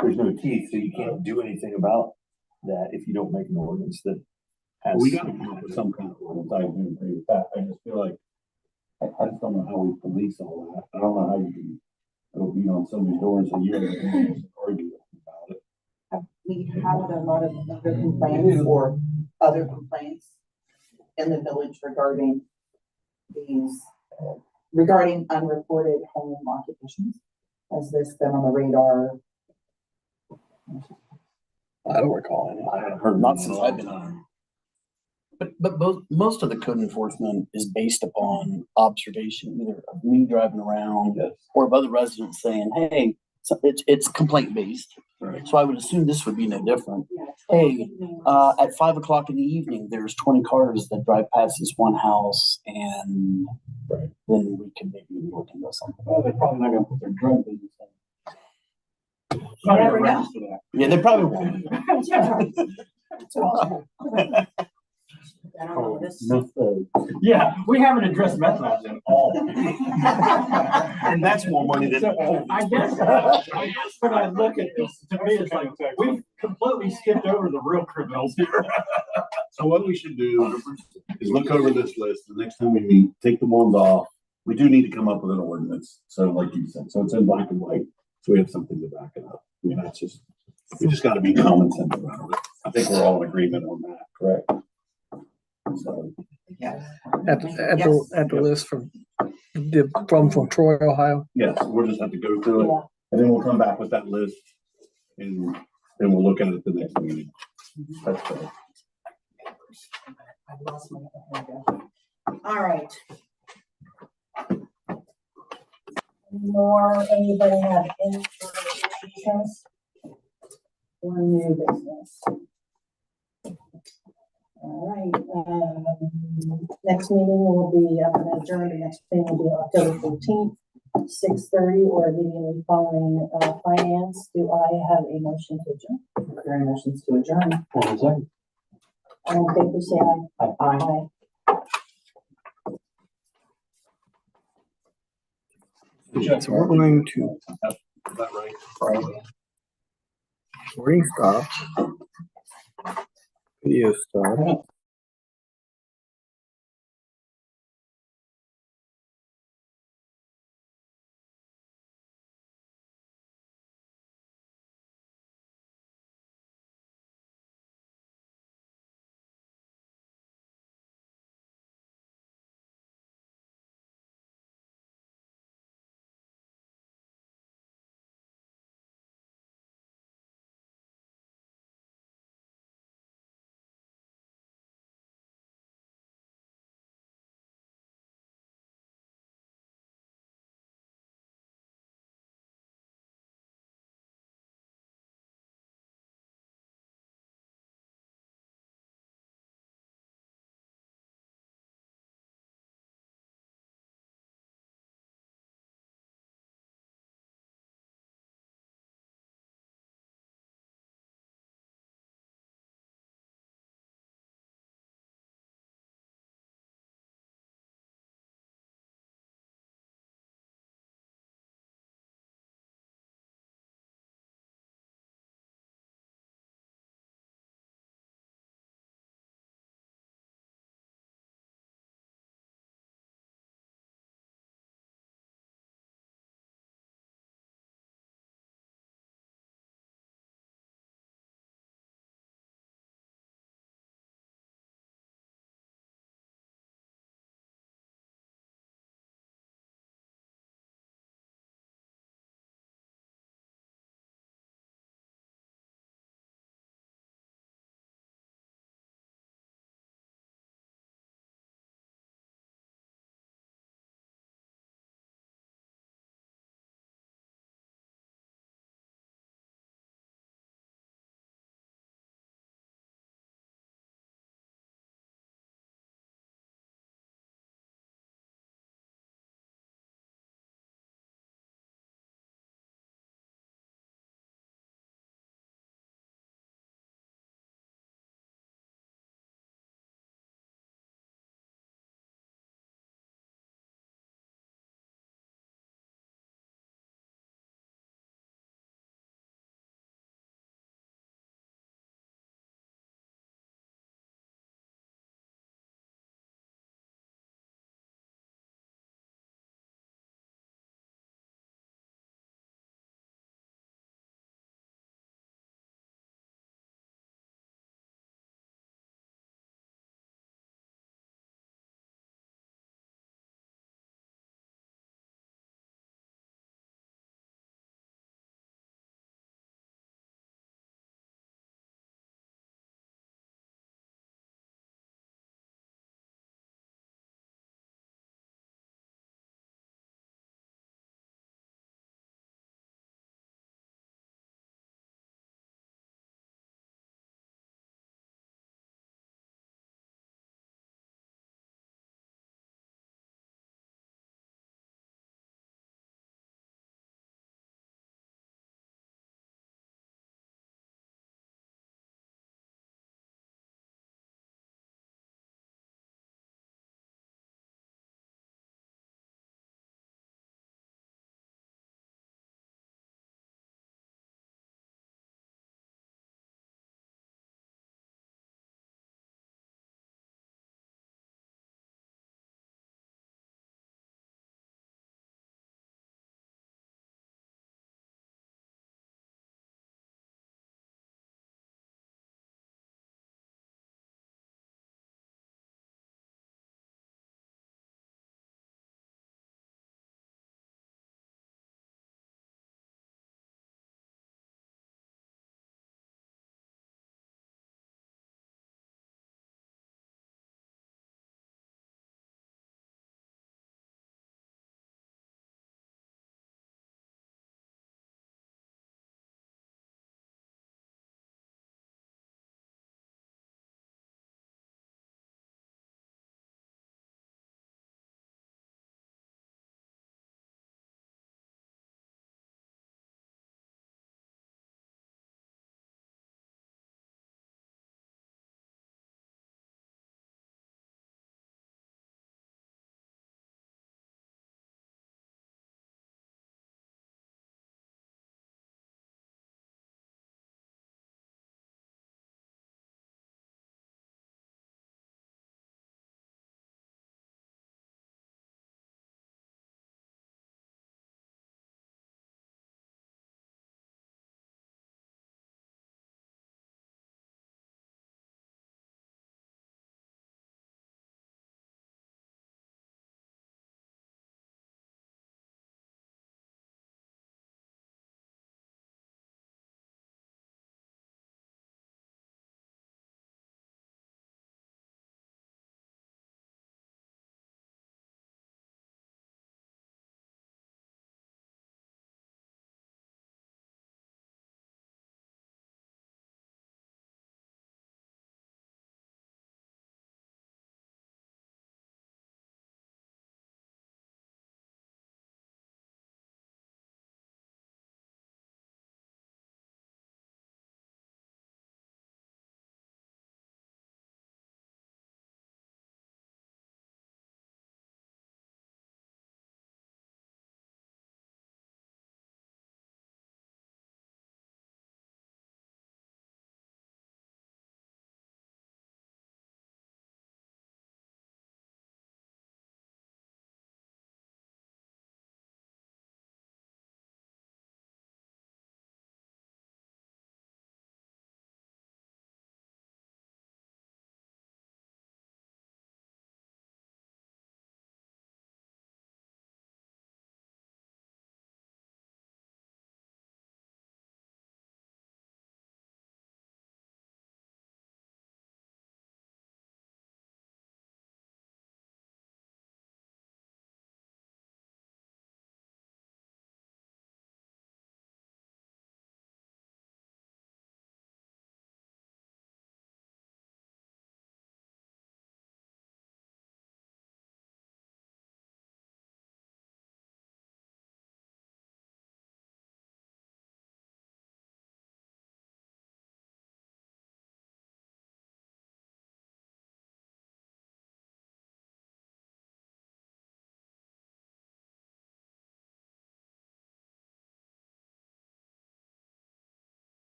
There's no teeth, so you can't do anything about that if you don't make an ordinance that has. We gotta come up with some kind of ordinance. I do agree with that. I just feel like I just don't know how we police all that. I don't know how you can go beat on somebody's door and say, you have to argue about it. Have we had a lot of other complaints or other complaints in the village regarding these, regarding unreported home occupations? Has this been on the radar? I don't recall any. I haven't heard. Not since I've been on. But most of the code enforcement is based upon observation, either of me driving around or of other residents saying, hey, so it's complaint based. Right. So I would assume this would be no different. Hey, at 5 o'clock in the evening, there's 20 cars that drive past this one house, and then we can maybe look into something. Well, they're probably not gonna put their drug business in. You never know. Register that. Yeah, they probably won't. It's possible. I don't know this. Yeah, we haven't addressed meth labs at all. And that's more money than. I guess when I look at this, to me, it's like, we've completely skipped over the real criminals here. So what we should do is look over this list. The next time we meet, take the ones off. We do need to come up with an ordinance. So like you said, so it's in black and white. So we have something to back it up. I mean, that's just, we just gotta be common sense around it. I think we're all in agreement on that, correct? So, Yes. At the list from Troy, Ohio. yes, we'll just have to go through it. Yeah. And then we'll come back with that list and then we'll look at it the next meeting. That's fair. I've lost my. There we go. All right. More, anybody have any further business or new business? All right, next meeting will be, adjourned, the next thing will be October 14th, 6:30, or immediately following, finance. Do I have a motion to adjourn? Are there any motions to adjourn? All in favor, say aye. Aye. So we're going to Is that right? recording stop. Video stop.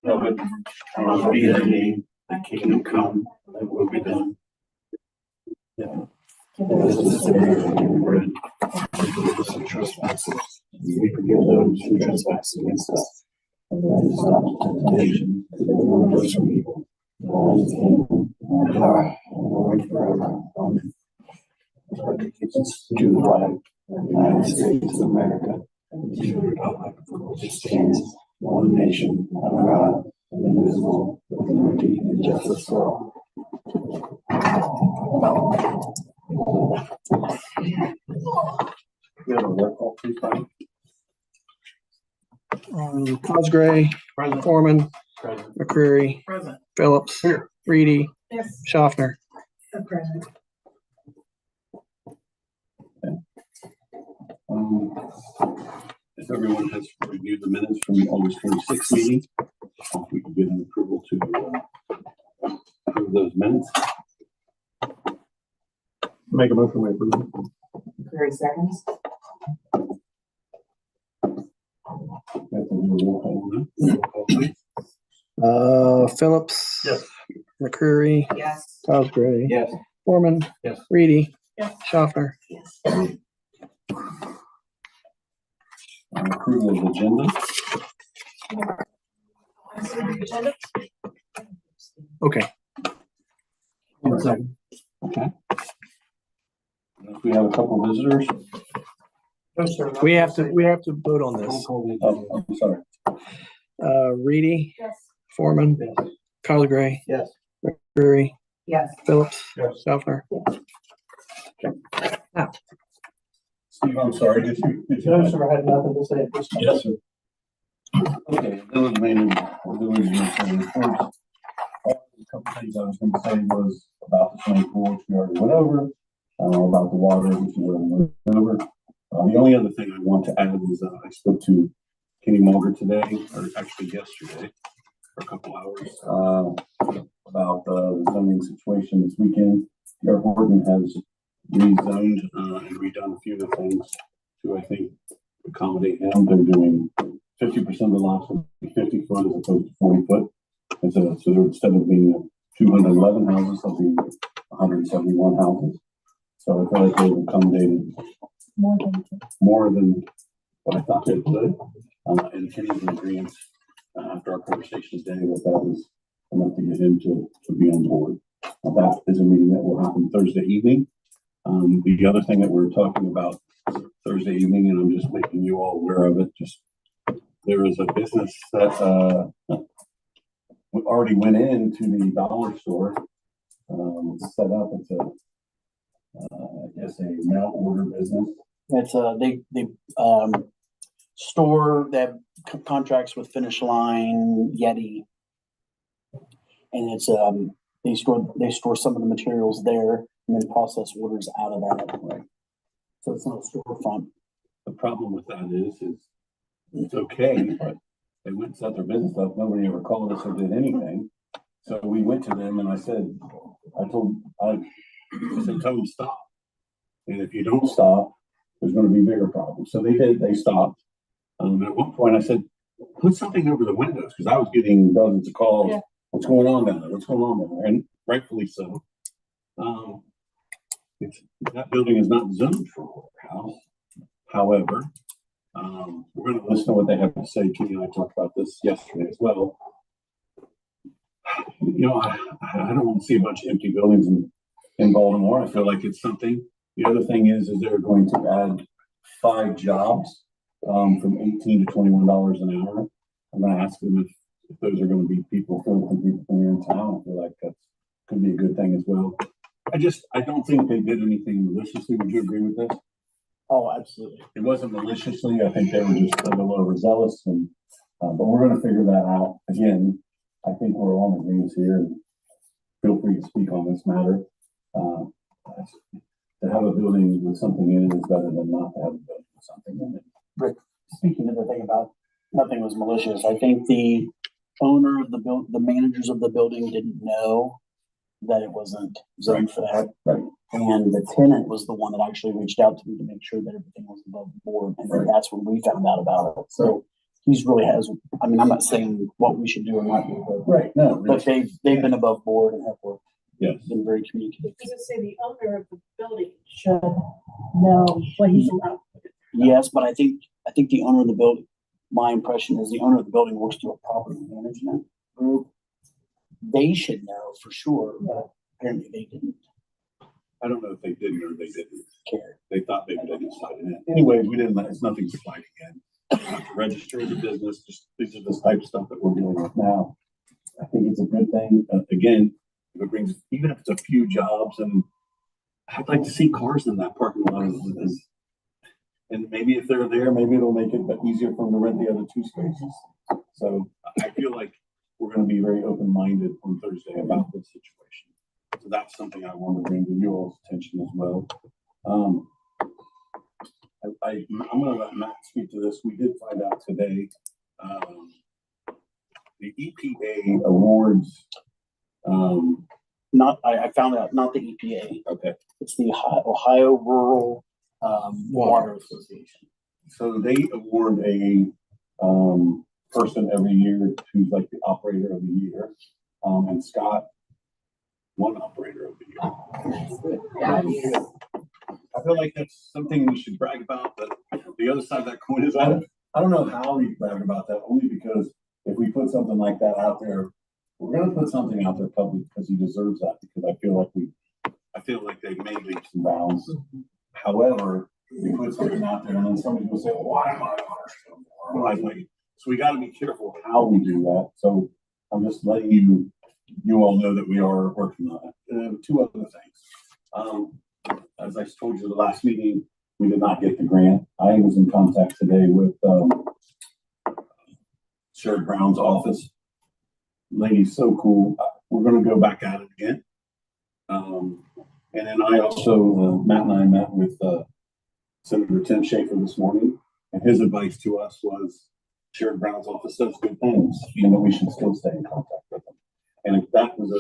But, be a name, that kingdom come, that will be done. Yeah. This is the bread. Forgive us our trespasses. We forgive those who trespass against us. And lead us not into temptation, but deliver us from evil. For thine is the kingdom, and the power, and the glory forever. Amen. Allegiance to the flag of the United States of America, and to the republic for which it stands, one nation, under God, indivisible, with liberty and justice for all. We have a roll call, please, Brian. Cosgray, Foreman, Present. McCreary, Present. Phillips, Reedy, Yes. Schaffner. The present. If everyone has reviewed the minutes from the August 26th meeting, if we can get an approval to approve those minutes. Make a motion to approve. 30 seconds. That's a new roll call, huh? Roll call, please. Phillips. Yes. McCreary, Yes. Cosgray. Yes. Foreman. Yes. Reedy. Yes. Schaffner. Yes. Approval of agenda. Okay. Okay. If we have a couple visitors. We have to vote on this. Oh, I'm sorry. Reedy, Yes. Foreman, Yes. Cosgray, Yes. McCreary, Yes. Phillips, Yes. Schaffner. Steve, I'm sorry. Did you? No, sir, I had nothing to say at this time. Yes, sir. Okay, village manager, village administrator reports. A couple things I was gonna say was about the swimming pool, which we already went over, about the water, which we already went over. The only other thing I want to add is, I spoke to Kenny Mulder today, or actually yesterday, for a couple hours, about the zoning situation this weekend. Garrett Horton has rezoned, and redone a few of the things to, I think, accommodate him. They're doing 50% of the lots will be 50 foot as opposed to 40 foot. And so there, instead of being 211 houses, there'll be 171 houses. So I feel like they've accommodated more than what I thought they would. And Kenny's in agreement, after our conversation today, that was enough to get him to be on board. That is a meeting that will happen Thursday evening. The other thing that we're talking about Thursday evening, and I'm just making you all aware of it, there is a business that we already went into the dollar store. It's set up. It's I guess a mail order business. It's they store, they have contracts with Finish Line, Yeti. And it's they store some of the materials there and then process orders out of that. Right. So it's not a storefront. The problem with that is it's okay, but they went and set their business up. Nobody ever called us or did anything. So we went to them and I said, tell them stop. And if you don't stop, there's going to be bigger problems. So they did, they stopped. At one point I said, put something over the windows, because I was getting dozens of calls. Yeah. What's going on down there? What's going on down there? And rightfully so. That building is not zoned for a warehouse. However, we're going to listen to what they have to say. Kenny and I talked about this yesterday as well. You know, I don't want to see a bunch of empty buildings in Baltimore. I feel like it's something. The other thing is they're going to add 5 jobs from $18 to $21 an hour. I'm going to ask them if those are going to be people from here in town. I feel like that could be a good thing as well. I don't think they did anything maliciously. Would you agree with this? Oh, absolutely. It wasn't maliciously. I think they were just a little overzealous, but we're going to figure that out. Again, I think we're all in agreement here. And feel free to speak on this matter. To have a building with something in it is better than not to have a building with something in it. Rick, speaking of the thing about nothing was malicious, I think the owner of the managers of the building didn't know that it wasn't zoned for that. Right. And the tenant was the one that actually reached out to me to make sure that everything was above board. And then that's when we found out about it. So he's really has, I mean, I'm not saying what we should do or not do, Right, no. but they've been above board and have worked, Yes. been very communicative. Does it say the owner of the building should know what he's allowed? Yes, but I think the owner of the building, my impression is the owner of the building works through a property management group. They should know for sure, but apparently they didn't I don't know if they did or they didn't. care. They thought maybe they just slide it in. Anyways, we didn't, it's nothing sliding in. We have to register the business, just, these are the type of stuff that we're dealing with now. I think it's a good thing. Again, if it brings, even if it's a few jobs, and I'd like to see cars in that parking lot and maybe if they're there, maybe it'll make it easier for them to rent the other 2 spaces. So I feel like we're gonna be very open-minded on Thursday about this situation. So that's something I want to bring to your all's attention as well. I'm gonna let Matt speak to this. We did find out today, the EPA awards, I found out, not the EPA, okay, it's the Ohio Rural, Water Association. so they award a, person every year who's like the operator of the year. And Scott won operator of the year. Yeah. I feel like that's something we should brag about, but the other side of that coin is I don't know how we brag about that, only because if we put something like that out there, we're gonna put something out there publicly because he deserves that, because I feel like they may leaps and bounds. However, we put something out there and then somebody will say, well, why am I on our show? So we gotta be careful how we do that. So I'm just letting you all know that we are working on it. And 2 other things. As I told you the last meeting, we did not get the grant. I was in contact today with Sherrod Brown's office. Lady's so cool. We're gonna go back at it again. And then I also, Matt and I met with Senator Tim Schaefer this morning, and his advice to us was Sherrod Brown's office does good things, and that we should still stay in contact with them. And if that was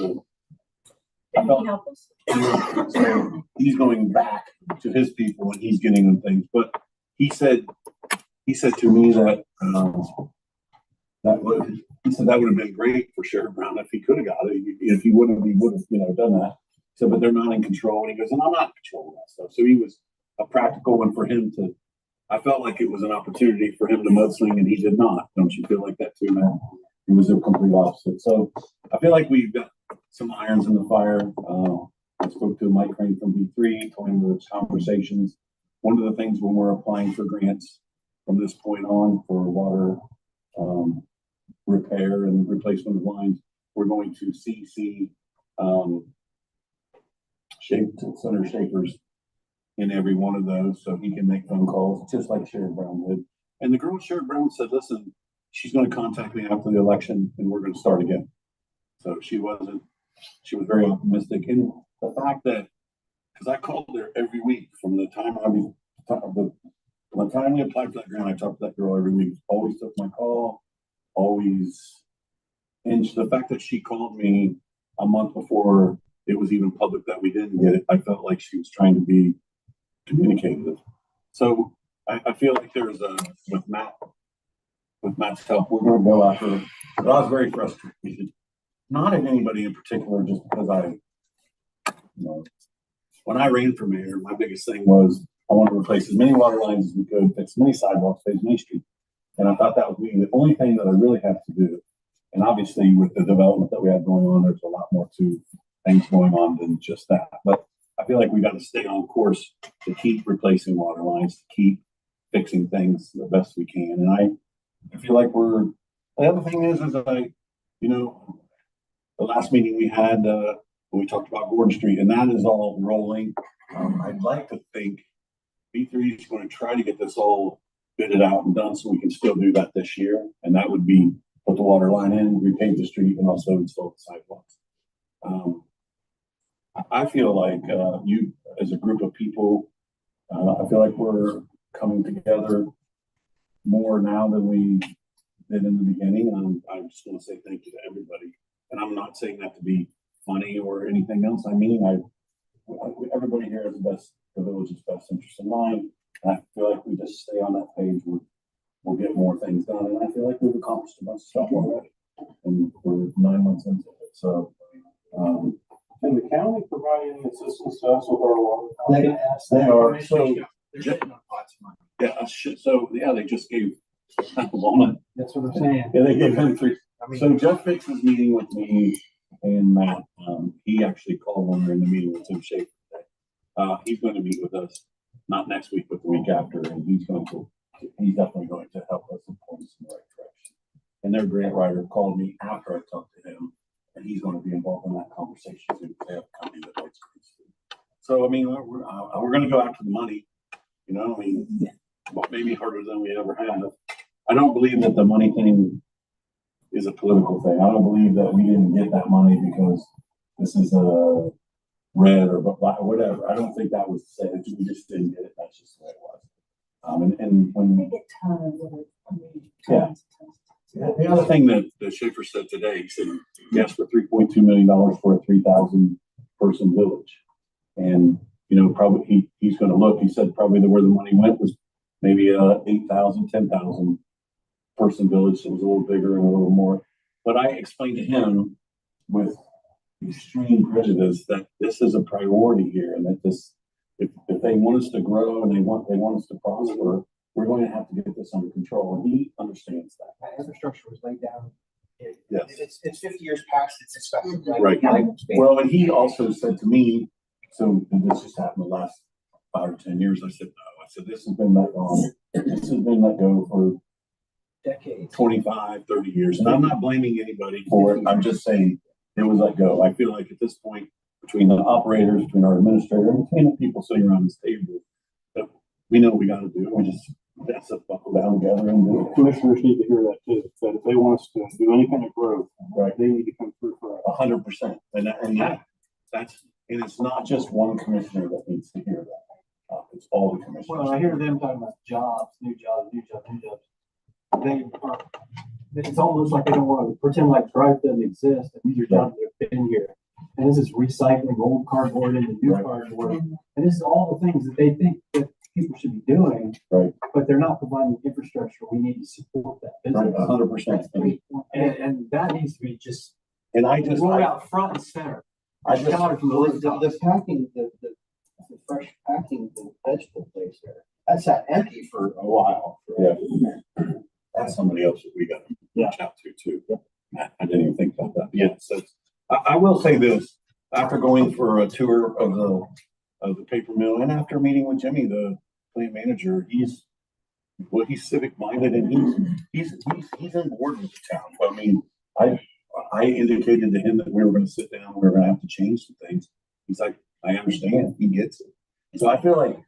Can he help us? so he's going back to his people and he's getting them things, but he said to me that, he said that would have been great for Sherrod Brown if he could have got it. If he would have, done that. So, but they're not in control. And he goes, and I'm not in control of that stuff. So he was a practical one for him to, I felt like it was an opportunity for him to mudsling and he did not. Don't you feel like that too, man? He was the complete opposite. So I feel like we've got some irons in the fire. I spoke to Mike Crane from B3, told him the conversations. One of the things when we're applying for grants from this point on for water repair and replacement of lines, we're going to CC Senator Schaefer's in every one of those so he can make phone calls, just like Sherrod Brown did. And the girl Sherrod Brown said, listen, she's going to contact me after the election and we're going to start again. So she was very optimistic. And the fact that, because I called her every week from the time the time we applied for that grant, I talked to that girl every week, always took my call, always. And the fact that she called me a month before it was even public that we didn't get it, I felt like she was trying to be communicative. So I feel like there's with Matt's help, we're going to go after. But I was very frustrated, not at anybody in particular, just because when I ran for mayor, my biggest thing was I wanted to replace as many water lines as we could, fix as many sidewalks, fix Main Street. And I thought that would be the only thing that I really have to do. And obviously with the development that we have going on, there's a lot more to things going on than just that. But I feel like we got to stay on course to keep replacing water lines, to keep fixing things the best we can. And I feel like the other thing is the last meeting we had, when we talked about Gordon Street, and that is all rolling. I'd like to think B3 is going to try to get this all bitted out and done so we can still do that this year. And that would be put the water line in, repave the street, and also install the sidewalks. I feel like you, as a group of people, I feel like we're coming together more now than we did in the beginning. And I just want to say thank you to everybody. And I'm not saying that to be funny or anything else. I mean, everybody here has the village's best interest in mind. And I feel like we just stay on that page. we'll get more things done, and I feel like we've accomplished a bunch of stuff already. And we're 9 months into it, so, Can the county provide any assistance to us with our water? they are, so, They're sitting on pots of money. yeah, so, yeah, they just gave Walnut. That's what I'm saying. Yeah, they gave him 3. I mean, So Jeff Fix is meeting with me and Matt. He actually called when we were in the meeting with Tim Schaefer today. He's going to meet with us, not next week, but the week after, and he's definitely going to help us and point us in the right direction. And their grant writer called me after I talked to him, and he's going to be involved in that conversation too. They have a company that likes grants too. So, I mean, we're going to go after the money, you know, I mean, maybe harder than we ever have. I don't believe that the money thing is a political thing. I don't believe that we didn't get that money because this is a red or black or whatever. I don't think that was said. We just didn't get it. That's just the way it was. And when We get tons of it. I mean, Yeah. tons. the other thing that Schaefer said today, he said he asked for $3.2 million for a 3,000 person village. And, you know, probably he's going to look, he said probably where the money went was maybe 8,000, 10,000 person village. It was a little bigger and a little more. But I explained to him with extreme prejudice that this is a priority here, and that this, if they want us to grow and they want us to prosper, we're going to have to get this under control. And he understands that. That infrastructure was laid down. Yes. It's 50 years past its expected Right. lifespan. Well, and he also said to me, so this just happened the last 5 or 10 years. I said, no. I said, this has been let go. This has been let go for Decades. 25, 30 years. And I'm not blaming anybody for it. I'm just saying it was let go. I feel like at this point, between the operators, between our administrator, and between the people sitting around this table, that we know what we got to do. We just have to buckle down together and do it. Commissioners need to hear that too, that if they want us to do any kind of growth, Right. they need to come through for us. 100%. And yeah, and it's not just one commissioner that needs to hear that. It's all the commissioners. Well, I hear them talking about jobs, new jobs. They are, it's almost like they don't want to pretend like Drive doesn't exist, and these are jobs that have been here. And this is recycling old cardboard into new Right. cardboard. And this is all the things that they think that people should be doing. Right. But they're not providing the infrastructure we need to support that Right, business. 100%. And that needs to be just And rolled out front and center. I just, Counted from the rooftops. The packing, the fresh packing, the vegetable place there, that's sat empty for a while. yeah, that's somebody else that we got to reach out to too. I didn't even think about that. Yeah, so I will say this, after going for a tour of the paper mill and after meeting with Jimmy, the plant manager, he's civic minded and he's on board with the town. I mean, I indicated to him that we were going to sit down, we were going to have to change some things. He's like, I understand, he gets it. So I feel like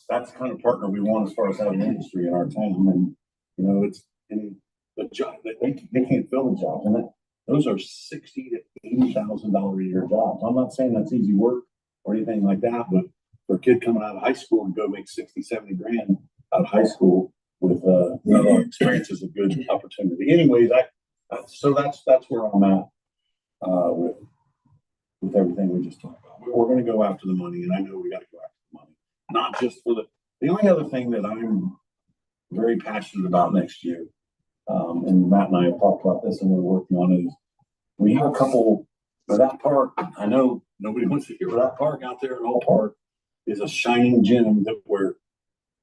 that's the kind of partner we want as far as having industry in our town. And, you know, it's in the job that they can't fill the jobs. And those are $60,000 to $80,000 a year jobs. I'm not saying that's easy work or anything like that, but for a kid coming out of high school and go make 60, 70 grand out of high school with no experience is a good opportunity. Anyways, so that's where I'm at with everything we just talked about. We're going to go after the money, and I know we got to go after the money, not just for the only other thing that I'm very passionate about next year, and Matt and I have talked about this and we're working on it, is we have a couple for that park. I know nobody wants to hear that park out there in Old Park is a shining gem that where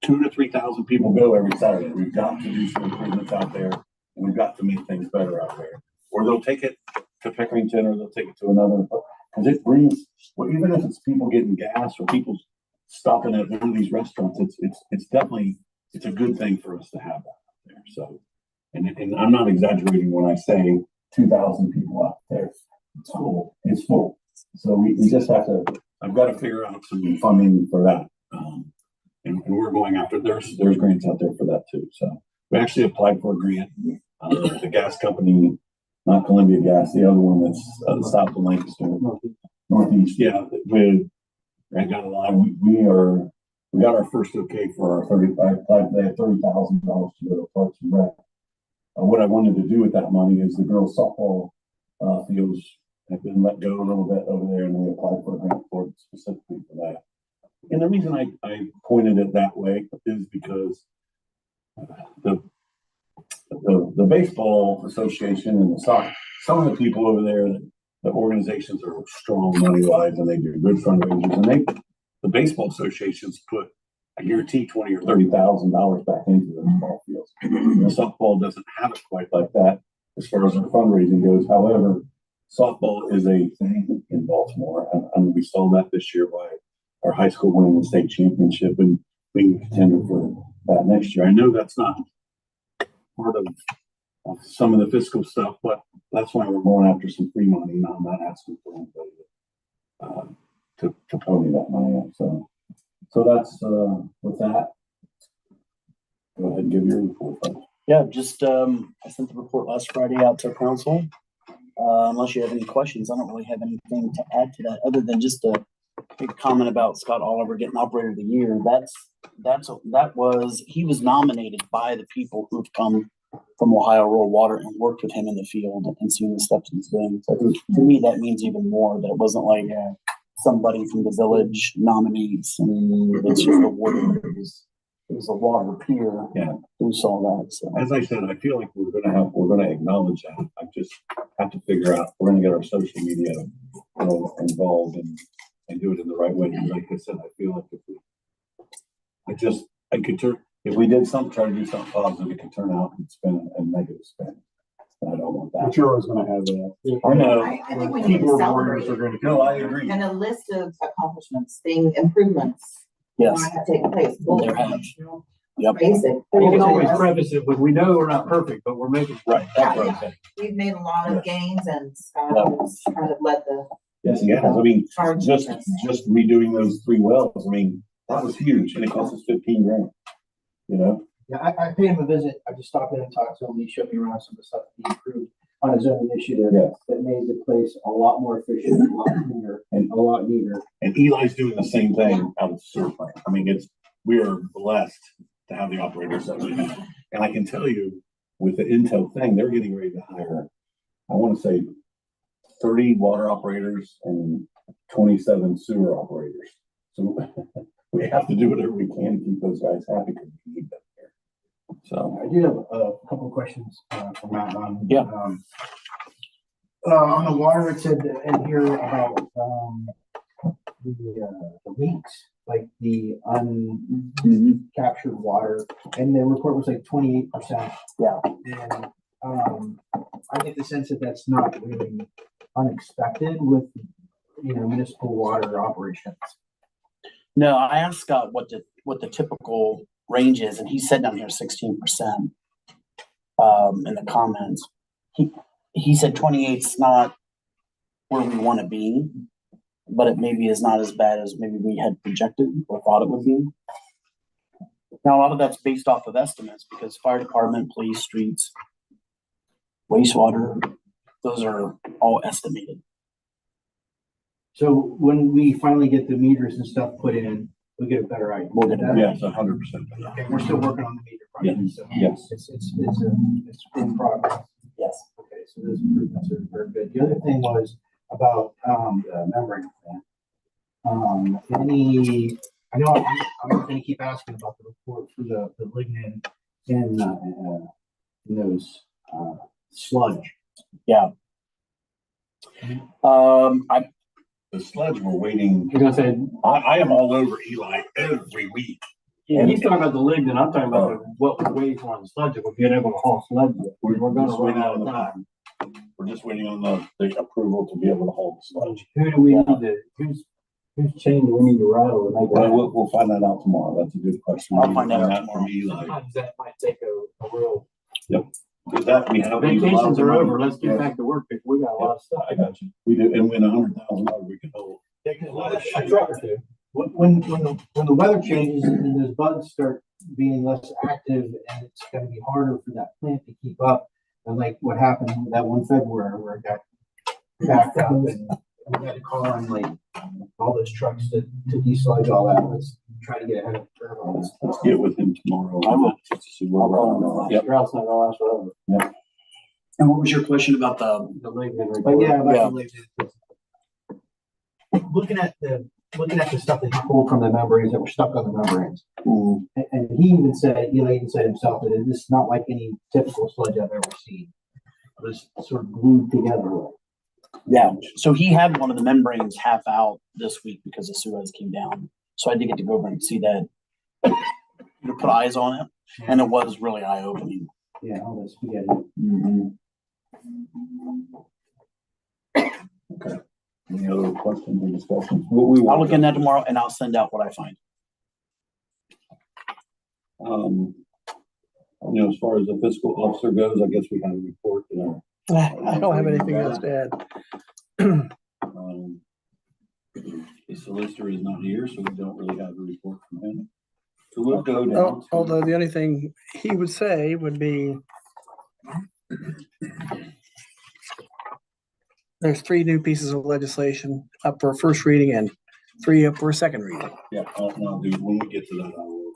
2,000 to 3,000 people go every Saturday. We've got to do some improvements out there, and we've got to make things better out there. Or they'll take it to Pickerington, or they'll take it to another, because it brings, well, even if it's people getting gas or people stopping at one of these restaurants, it's definitely, it's a good thing for us to have that out there. So, and I'm not exaggerating when I say 2,000 people out there. It's full. It's full. So we just have to, I've got to figure out some funding for that. And we're going after, there's grants out there for that too. So we actually applied for a grant. The gas company, not Columbia Gas, the other one that's south of Lancaster, Northeast. Yeah, I got a line. We got our first okay for our 35. They had $30,000 to go to Parks and Rec. What I wanted to do with that money is the girls' softball fields have been let go a little bit over there, and we applied for a grant for it specifically for that. And the reason I pointed it that way is because the the baseball association and the soccer, some of the people over there, the organizations are strong money wise and they do good fundraisers, and the baseball associations put, I guarantee, $20,000 or $30,000 back into those ball fields. The softball doesn't have it quite like that as far as our fundraising goes. However, softball is a thing in Baltimore, and we saw that this year by our high school winning the state championship and being a contender for that next year. I know that's not part of some of the fiscal stuff, but that's why we're going after some free money. And I'm not asking for anybody to pony that money up. So that's with that. Go ahead and give your report. Yeah, just I sent the report last Friday out to council. Unless you have any questions, I don't really have anything to add to that other than just a big comment about Scott Oliver getting Operator of the Year. He was nominated by the people who've come from Ohio Rural Water and worked with him in the field and seen the steps he's doing. So I think to me that means even more that it wasn't like somebody from the village nominates and it's just awarded. It was a water peer who saw that. So As I said, I feel like we're gonna acknowledge that. I just have to figure out, we're gonna get our social media involved and do it in the right way. Like I said, I feel like if we did something, try to do something positive, it could turn out and spin a negative spin. And I don't want that. But you're always gonna have that. I know. I think we need to Keyboard celebrate warriors are gonna No, I agree. and a list of accomplishments, improvements. yes, Have taken place. there have. Yep. Basic. You can always preface it with, we know we're not perfect, but we're making. Right. That's what I'm saying. We've made a lot of gains and Scott has kind of led the Yes, he has. I mean, charge. just redoing those 3 wells, I mean, that was huge, and it cost us $15,000. You know? Yeah, I paid him a visit. I just stopped in and talked to him. He showed me around some of the stuff that he improved on his own initiative that made the place a lot more efficient, a lot cleaner, and a lot neater. And Eli's doing the same thing out of the sewer plant. I mean, we are blessed to have the operators that we have. And I can tell you, with the Intel thing, they're getting ready to hire, I want to say 30 water operators and 27 sewer operators. So we have to do whatever we can to keep those guys happy because we need them here. So I do have a couple of questions for Matt on. Yeah. On the water, it said in here about the leaks, like the uncaptured water, and the report was like 28%. Yeah. And I get the sense that that's not really unexpected with municipal water operations. No, I asked Scott what the typical range is, and he said down here 16%. In the comments, he said 28's not where we want to be, but it maybe is not as bad as maybe we had projected or thought it would be. Now, a lot of that's based off of estimates because fire department, police, streets, wastewater, those are all estimated. So when we finally get the meters and stuff put in, we get a better idea. We'll get a better yes, 100%. Okay, we're still working on the meter project. So Yes. it's in progress. Yes. Okay, so those improvements are good. The other thing was about the membrane plant. I know I'm going to keep asking about the report for the lignin in those sludge. Yeah. The sludge we're waiting. You're gonna say, I am all over Eli every week. yeah, he's talking about the lignin, I'm talking about what we wait on the sludge, if we're being able to haul sludge. We're gonna just run waiting out on of the time. We're just waiting on the approval to be able to hold the sludge. Who do we need to, whose chain do we need to rattle to make Well, that? we'll find that out tomorrow. That's a good question. I'll find that out from tomorrow. Eli. Sometimes that might take a real, Is that we have vacations are over, let's get back to work, because we got a lot of stuff. I got you. We do, and win $100,000, we can hold. A truck or two. When the weather changes and those bugs start being less active, and it's going to be harder for that plant to keep up, and like what happened that one February where it got backed up, and we had to call on like all those trucks to desludge all that. Let's try to get ahead of the curve on this. Let's get with him tomorrow. I will. Just to see where we're at. Yep. Your house not gonna last forever. And what was your question about the? The lignin But report. yeah, Yeah. looking at the looking at the stuff that he pulled from the membranes that were stuck on the membranes. Mm. And he even said, even said himself that it's not like any typical sludge I've ever seen. It was sort of glued together. Yeah, so he had one of the membranes half out this week because the Suez came down. So I did get to go over and see that, to put eyes on it, and it was really eye opening. Yeah, all this spaghetti. Mm-hmm. Okay. Any other questions or discussions? I'll look in that tomorrow and I'll send out what I find. As far as the fiscal officer goes, I guess we have a report there. I don't have anything else to add. The solicitor is not here, so we don't really have a report from him. So we'll go down. Although the only thing he would say would be there's 3 new pieces of legislation up for first reading and 3 up for a second reading. Yeah, I'll do, when we get to that, I will.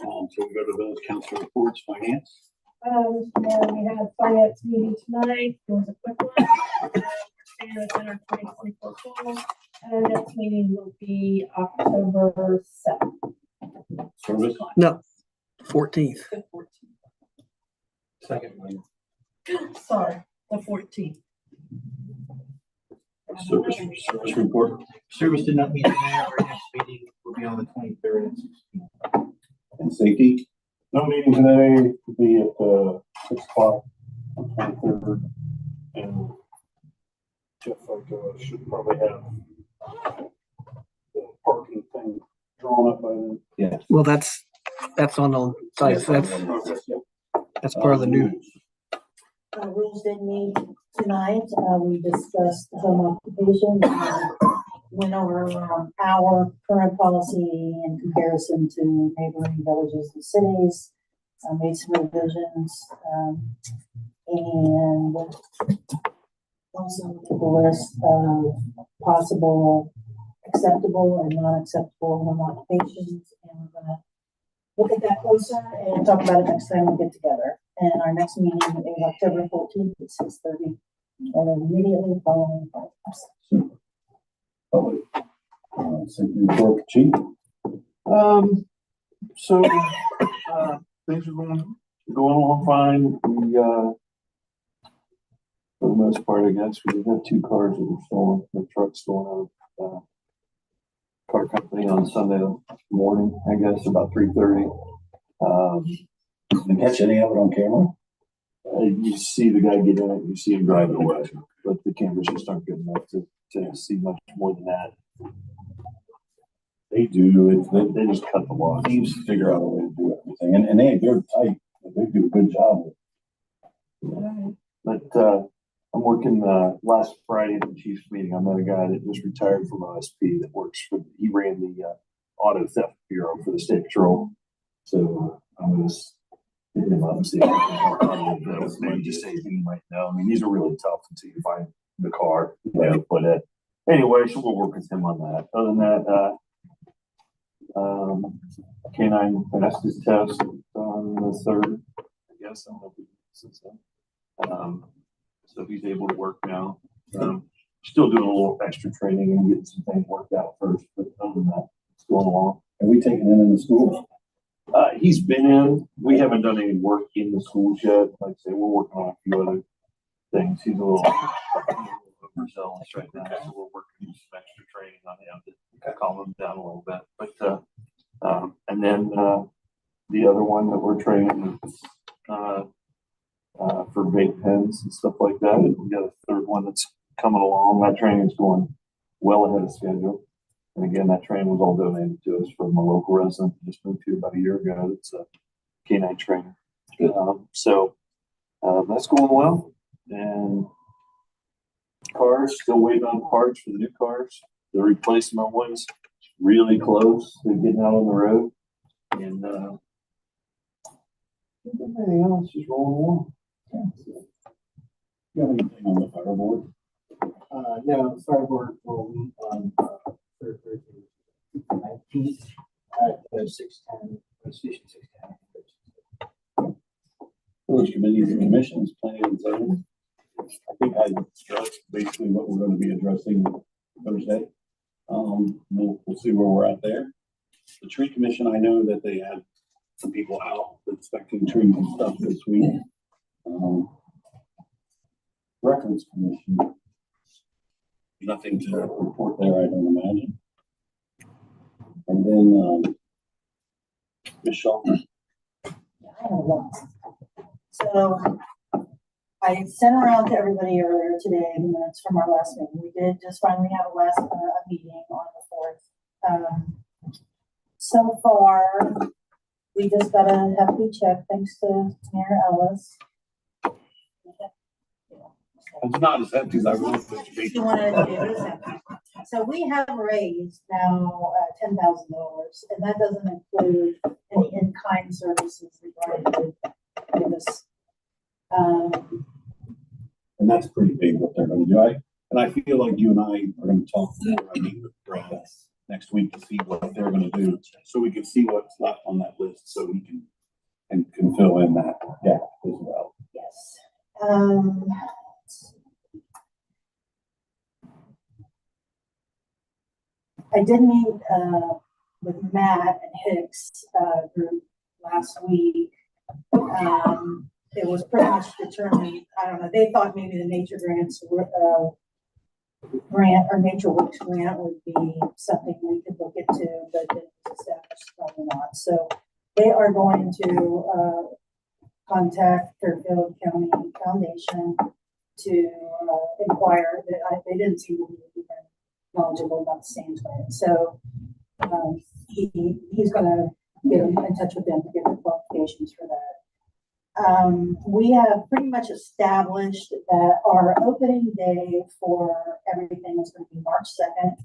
So we go to those council reports, finance. And we had a finance meeting tonight. It was a quick one. We're staying within our 2024 goals. And our next meeting will be October 7th. Service. No, 14th. The 14th. Second one. Sorry, the 14th. Service report. Service did not meet tonight. Our next meeting will be on the 23rd and 16th. And safety. No meeting today, will be at 6 o'clock on 23rd. And Jeff, should probably have the parking thing drawn up by then. Yeah. Well, that's on the site. So that's part of the new. Rules didn't meet tonight. We discussed home occupation. Went over our current policy in comparison to neighboring villages and cities. Made some revisions, and also took a list of possible acceptable and non-acceptable home occupations, and we're gonna look at that closer and talk about it next time we get together. And our next meeting is October 14th at 6:30, and immediately following 5. Public. Safety report, chief. So things are going along fine. We for the most part, I guess we did have 2 cars that were stolen. The truck stolen out of car company on Sunday morning, I guess about 3:30. Did you catch any of it on camera? You see the guy get in it, you see him drive away, but the cameras just aren't good enough to see much more than that. They do. They just cut the loss. Thieves figure out a way to do everything, and they're tight. They do a good job. But I'm working last Friday at the Chiefs meeting. I met a guy that just retired from OSP that works for. He ran the Auto Theft Bureau for the State Patrol. So I'm going to hit him up and see if I can help him. Maybe just say he might know. I mean, these are really tough until you find the car. But anyway, so we'll work with him on that. Other than that, K9 passed his test on the 3rd. I guess I don't know if since then. So he's able to work now. Still doing a little extra training and getting some things worked out first, but other than that, it's going along. Have we taken him in the school? He's been in. We haven't done any work in the schools yet. Like I say, we're working on a few other things. He's a little overzealous right now, so we're working some extra training on him to calm him down a little bit. But and then the other one that we're training for vape pens and stuff like that. And we got a 3rd one that's coming along. That training is going well ahead of schedule. And again, that training was all donated to us from a local resident who just moved here about a year ago. It's a K9 trainer. So that's going well. And cars, still waiting on parts for the new cars. The replacement ones really close to getting out on the road. And everything else is rolling along. You have anything on the fireboard? No, the fireboard will meet on Thursday, 19th at 6:10, station 6:10. Village committees and commissions, planning and zoning. I think I addressed basically what we're going to be addressing Thursday. We'll see where we're at there. The tree commission, I know that they had some people out inspecting trees and stuff this week. Records commission, nothing to report there, I don't imagine. And then, Michelle. I have a lot. So I sent around to everybody earlier today the minutes from our last meeting. We did just finally have a meeting on the 4th. So far, we just got a hefty check thanks to Mayor Ellis. It's not as empty as I want it to be. You wanted to do this. So we have raised now $10,000, and that doesn't include any in-kind services regarding this. And that's pretty big what they're gonna do. And I feel like you and I are gonna talk more, I mean, with Brad next week to see what they're gonna do, so we can see what's left on that list, so we can fill in that gap as well. Yes. I did meet with Matt and Hicks group last week. It was pretty much determined, I don't know, they thought maybe the nature grants grant or nature works grant would be something we could look into, but it was established probably not. So they are going to contact Fairfield County Foundation to inquire. They didn't seem to be even knowledgeable about the sand plant. So he's going to get in touch with them to get the qualifications for that. We have pretty much established that our opening day for everything is going to be March 2nd.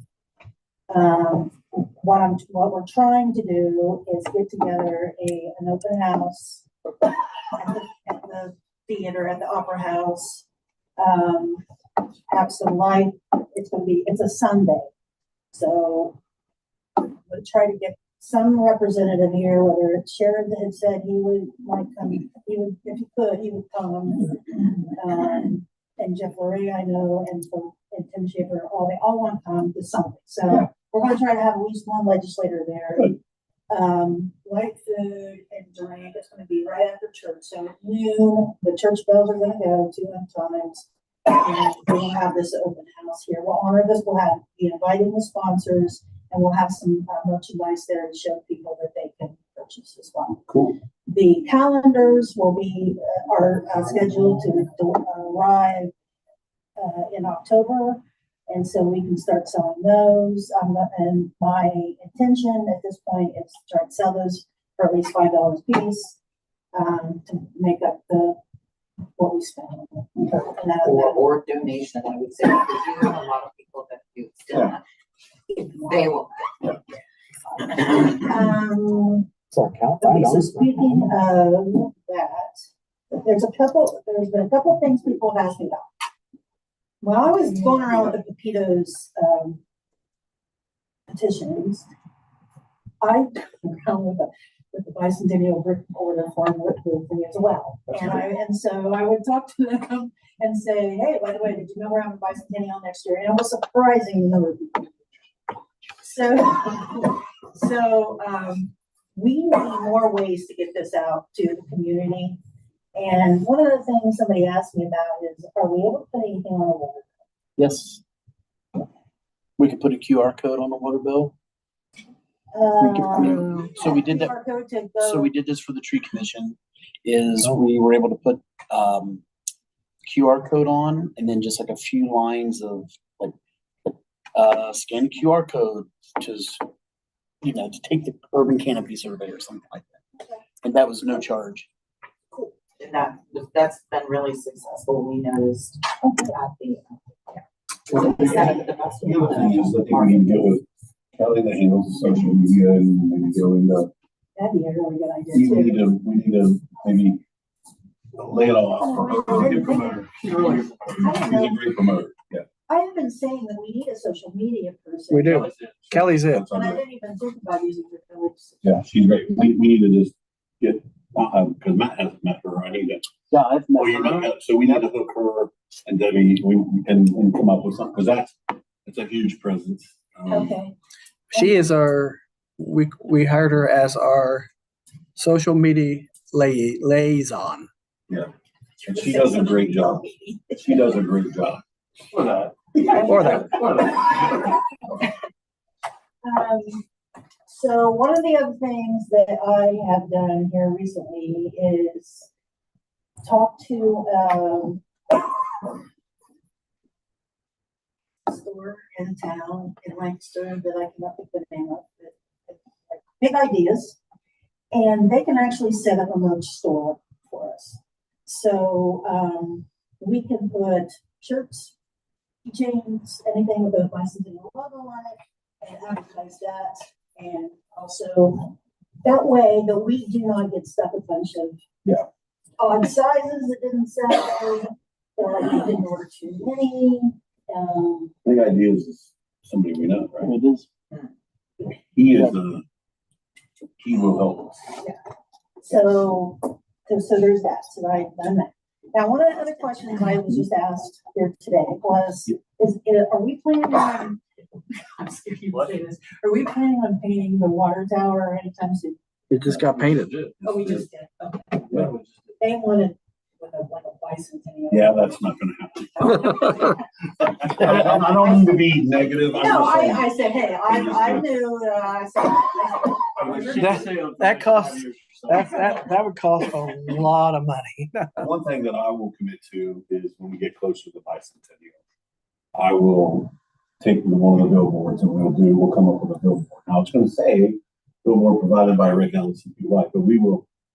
What we're trying to do is get together an open house at the theater, at the Opera House. Have some light. It's a Sunday, so we'll try to get some representative here, whether it's Sharon that had said might come, if he could, he would come. And Jeff Lurie, I know, and Tim Schaefer, they all want to come to something. So we're going to try to have at least one legislator there. Light food and drink. It's going to be right after church. So at noon, the church bells are going to go 2 times. And we'll have this open house here. We'll honor this. We'll be inviting the sponsors, and we'll have some merchandise there to show people that they can purchase as well. Cool. The calendars will be are scheduled to arrive in October, and so we can start selling those. And my intention at this point is to try to sell those for at least $5 a piece to make up what we spend. Or donation, I would say, because you have a lot of people that do still have. They will. Okay, so speaking of that, there's been a couple of things people have asked me about. While I was going around with the Pepito's petitions, I went around with the bicentennial brick order form with me as well. And so I would talk to them and say, hey, by the way, did you know we're having bicentennial next year? And it was a surprising number of people. So we need more ways to get this out to the community. And one of the things somebody asked me about is, are we able to put anything on the water? Yes. We could put a QR code on the water bill. So we did that. So we did this for the tree commission. We were able to put QR code on, and then just like a few lines of scan QR code, just to take the urban canopy survey or something like that. And that was no charge. Cool. And that's been really successful. We noticed at the The other thing is, I think we can go with Kelly that handles the social media, and maybe go into. That'd be a really good idea. We need to maybe lay it off for a good promoter. He's a great promoter. Yeah. I have been saying that we need a social media person. We do. Kelly's it. And I didn't even think about using her. Yeah, she's great. We need to just get, because Matt hasn't met her. I need to. Yeah, I've met Oh, you're not met, so we need to hook her and Debbie. We can come up with something, because It's a huge presence. Okay, She is we hired her as our social media liaison. And she does a great job. She does a great job. For that. For that. For that. So one of the other things that I have done here recently is talk to, store in town in Lancaster that I cannot think of the name of, but big ideas. And they can actually set up a merch store for us. So, we can put shirts, keychains, anything with a bicentennial logo on it and advertise that. And also, that way the we do not get stuck a bunch of odd sizes that didn't sell, or we didn't order too many. Big ideas is somebody we know, right? It is. He is he will help us. So there's that. So I've done that. Now, one of the other questions I was just asked here today was, are we planning on, I'm scared you would say this, are we planning on painting the water tower anytime soon? It just got painted. Oh, we just did. Okay. They wanted like a bicentennial. Yeah, that's not gonna happen. I don't mean to be negative. I'm No, just saying. I said, hey, I knew that I said. That costs, that would cost a lot of money. One thing that I will commit to is when we get closer to the bicentennial, I will take one of the billboards and we'll come up with a billboard. Now it's gonna say billboard provided by Rick Ellis if you like, but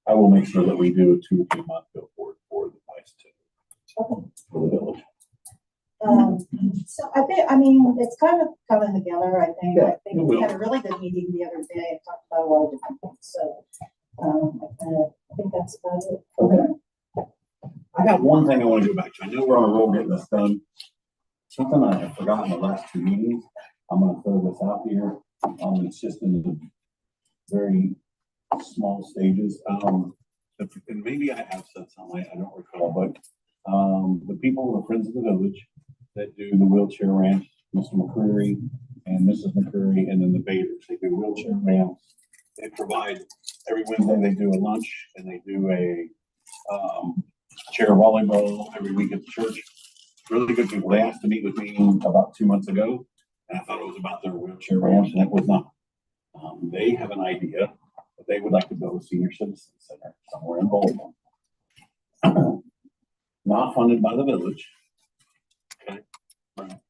I will make sure that we do a 2 or 3 month billboard for the bicentennial for the village. So I mean, it's kind of coming together, I think. I think we had a really good meeting the other day and talked about a lot of different things. So, I think that's about it. Okay. I got one thing I want to go back to. I know we're on a roll getting this done. Something I have forgotten the last 2 meetings. I'm going to throw this out here. It's just in the very small stages. And maybe I have said something, I don't recall, but the people, the Friends of the Village that do the wheelchair ramps, Mr. McCreary and Mrs. McCreary, and then the Baders, they do wheelchair ramps. They provide, every Wednesday they do a lunch and they do a chair volleyball every week at the church. Really good people. They asked to meet with me about 2 months ago, and I thought it was about their wheelchair ramps, and it was not. They have an idea that they would like to build a senior citizen center somewhere in Baltimore. Not funded by the village. Okay. Right.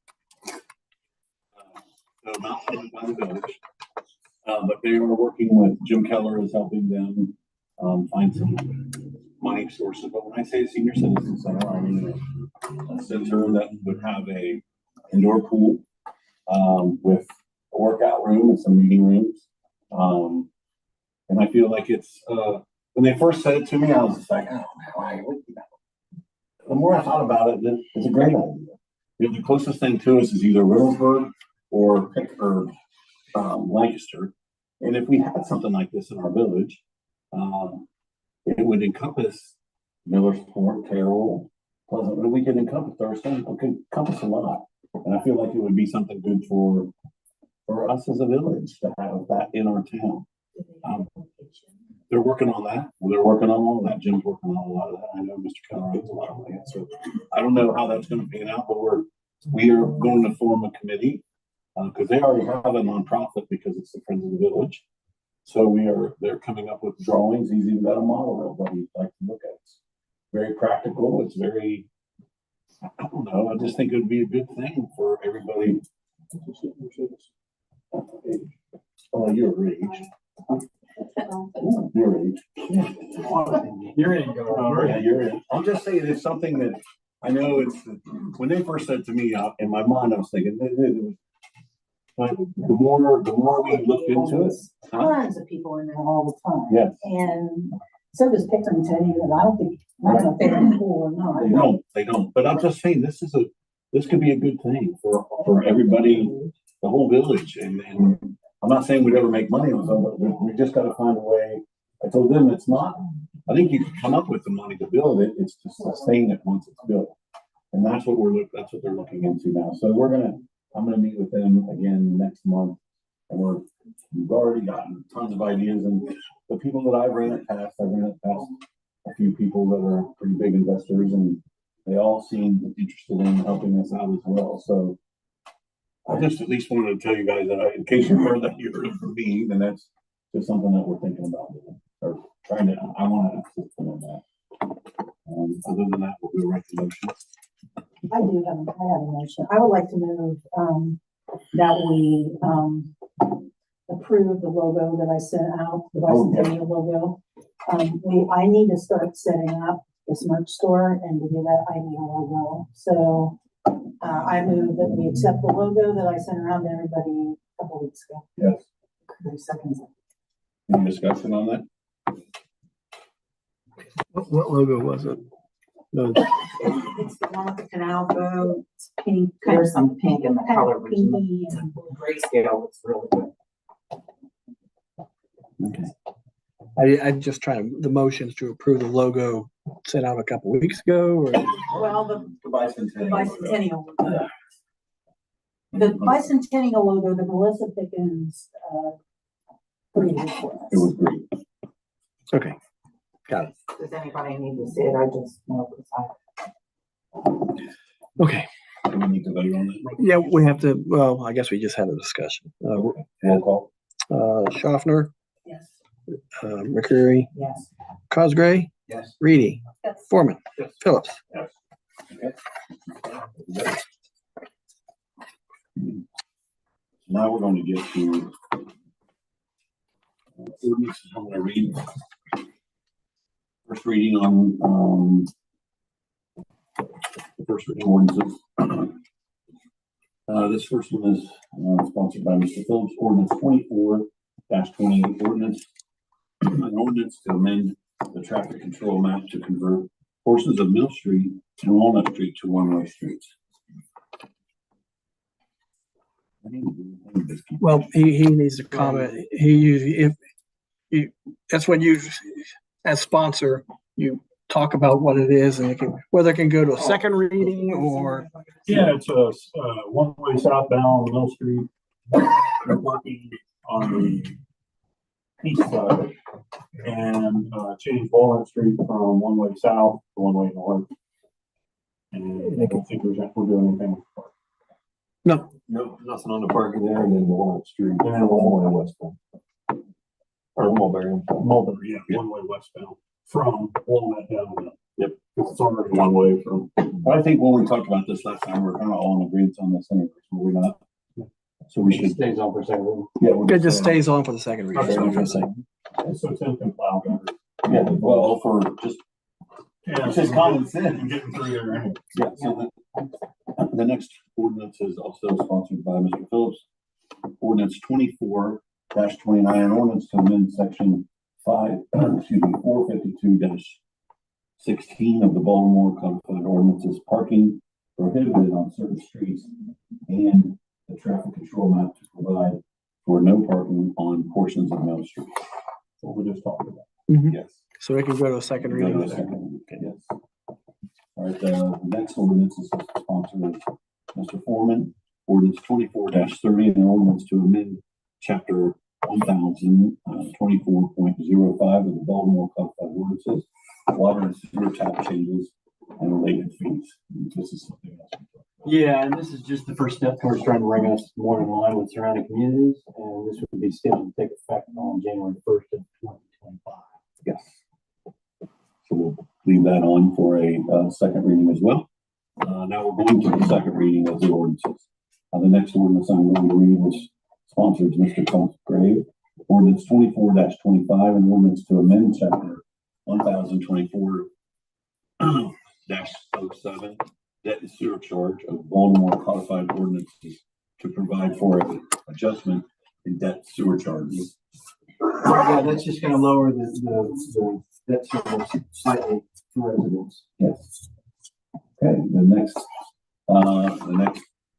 So not funded by the village. But they are working with, Jim Keller is helping them find some money sources. But when I say senior citizen center, I mean a center that would have a indoor pool with a workout room and some meeting rooms. And I feel like it's when they first said it to me, I was just like, oh, why? The more I thought about it, it's a great idea. You know, the closest thing to us is either Reynoldsburg or Lancaster. And if we had something like this in our village, it would encompass Millersport, Carroll, Pleasant. We could encompass Thurston. We could encompass a lot. And I feel like it would be something good for us as a village to have that in our town. They're working on that. They're working on all of that. Jim's working on a lot of that. I know Mr. Keller has a lot of that. So I don't know how that's going to pan out, but we are going to form a committee because they already have a nonprofit because it's the Friends of the Village. So they're coming up with drawings. He's even got a model of what we'd like to look at. It's very practical. It's very, I don't know. I just think it would be a good thing for everybody. Oh, you're age. Your age. You're in, Yeah, you're in. I'm just saying it's something that I know it's when they first said to me in my mind, I was thinking, but the more we looked into it, Tons of people in there all the time. yes, And so does Pickering Teddy, and I don't know if they're in the pool or not. they don't. But I'm just saying this could be a good thing for everybody, the whole village. And I'm not saying we'd ever make money on it, but we just got to find a way. I told them it's not. I think you can come up with the money to build it. It's to sustain it once it's built, and that's what they're looking into now. So we're gonna I'm gonna meet with them again next month. And we've already gotten tons of ideas, and the people that I've ran it past a few people that are pretty big investors, and they all seem interested in helping us out as well. So I just at least wanted to tell you guys that in case you heard that you heard it from me, then that's just something that we're thinking about doing, or trying to, I want to assist them in that. Other than that, we'll do a recommendation. I have a motion. I would like to move, that we, approve the logo that I sent out, the bicentennial logo. I need to start setting up this merch store, and to do that, I need a logo. So, I move that we accept the logo that I sent around to everybody a couple weeks ago. Yes. 30 seconds. Any discussion on that? What logo was it? No. It's the one with the canal boat, it's pink. There's some pink in the kind of color version. pinky. Grayscale looks really good. I'm just trying to, the motions to approve the logo sent out a couple weeks ago, or? Well, the Bicentennial. bicentennial logo. The bicentennial logo that Melissa Pickens, created for us. It was great. Okay, got it. Does anybody need to see it? I just know because Okay, Do we need to vote on that? yeah, we have to, well, I guess we just had a discussion. Roll call. Schaffner, Yes. McCreary, yes. Cosgray, Yes. Reedy, Yes. Foreman, Yes. Phillips. Now we're going to get to ordinances. I'm going to read first reading on the first reading ordinances. This first one is sponsored by Mr. Phillips. Ordinance 24-28 ordinance. An ordinance to amend the traffic control map to convert portions of Mill Street and Walnut Street to one-way streets. Well, he needs to comment. He usually, if you, that's when you, as sponsor, you talk about what it is, and it can, whether it can go to a second reading or. Yeah, it's a one-way southbound Mill Street. We're working on the east side and change Walnut Street from one-way south to one-way north. And I don't think we're doing anything with the park. No, No, nothing on the parking there, and then Walnut Street, And then all the way westbound. Or Mulberry. Mulberry, yeah, one-way westbound from Walnut down. Yep. Because it's already one way from. I think when we talked about this last time, we we're kind of all in agreement on this anyway, were we not? So we should. Stays on for a second. Yeah. we'll it just stays on for the second reading. That's what I'm gonna say. So Tim can plow better. Yeah, well, for just, Yeah, it's just common sense. and getting through there anyway. Yeah, so the next ordinance is also sponsored by Mr. Phillips. Ordinance 24-29, an ordinance to amend section 452-16 of the Baltimore Codified Ordinances, parking prohibited on certain streets, and the traffic control map to provide for no parking on portions of Mill Street. What we just talked about. Yes. So it can go to a second Go to reading. a second, yes. All right, the next ordinance is sponsored by Mr. Foreman. Ordinance 24-30, an ordinance to amend chapter 1024.05 of the Baltimore Codified Ordinances, water and sewer tap changes and related fees. This is something else. Yeah, and this is just the first step towards trying to bring us more in line with surrounding communities, and this would be scheduled to take effect on January 1st of 2025. Yes. So we'll leave that on for a second reading as well. Now we're going to the second reading of the ordinances. The next ordinance I'm going to read is sponsored to Mr. Cosgrave. Ordinance 24-25, an ordinance to amend chapter 1024-07, debt and sewer charge of Baltimore Codified Ordinances to provide for an adjustment in debt sewer charges. Yeah, that's just gonna lower the debt service slightly for residents. Yes. Okay, the next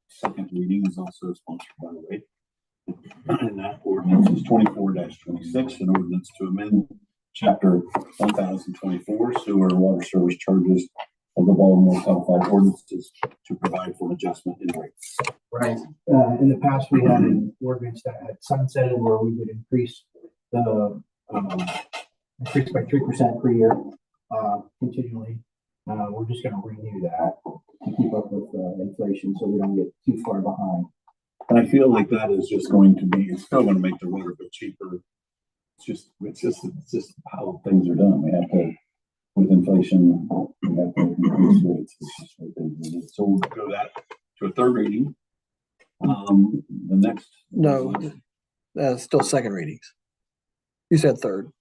second reading is also sponsored by the way. And that ordinance is 24-26, an ordinance to amend chapter 1024 sewer and water service charges of the Baltimore Codified Ordinances to provide for an adjustment in rates. Right. In the past, we had an ordinance that had sunsetted where we would increase the, increase by 3% per year, continually. We're just gonna renew that to keep up with, inflation, so we don't get too far behind. And I feel like that is just going to be, it's still gonna make the water bill cheaper. It's just how things are done. We have to, with inflation, we have to increase rates. It's just what they do. So we'll go that to a third reading. The next. No, still second readings. You said third.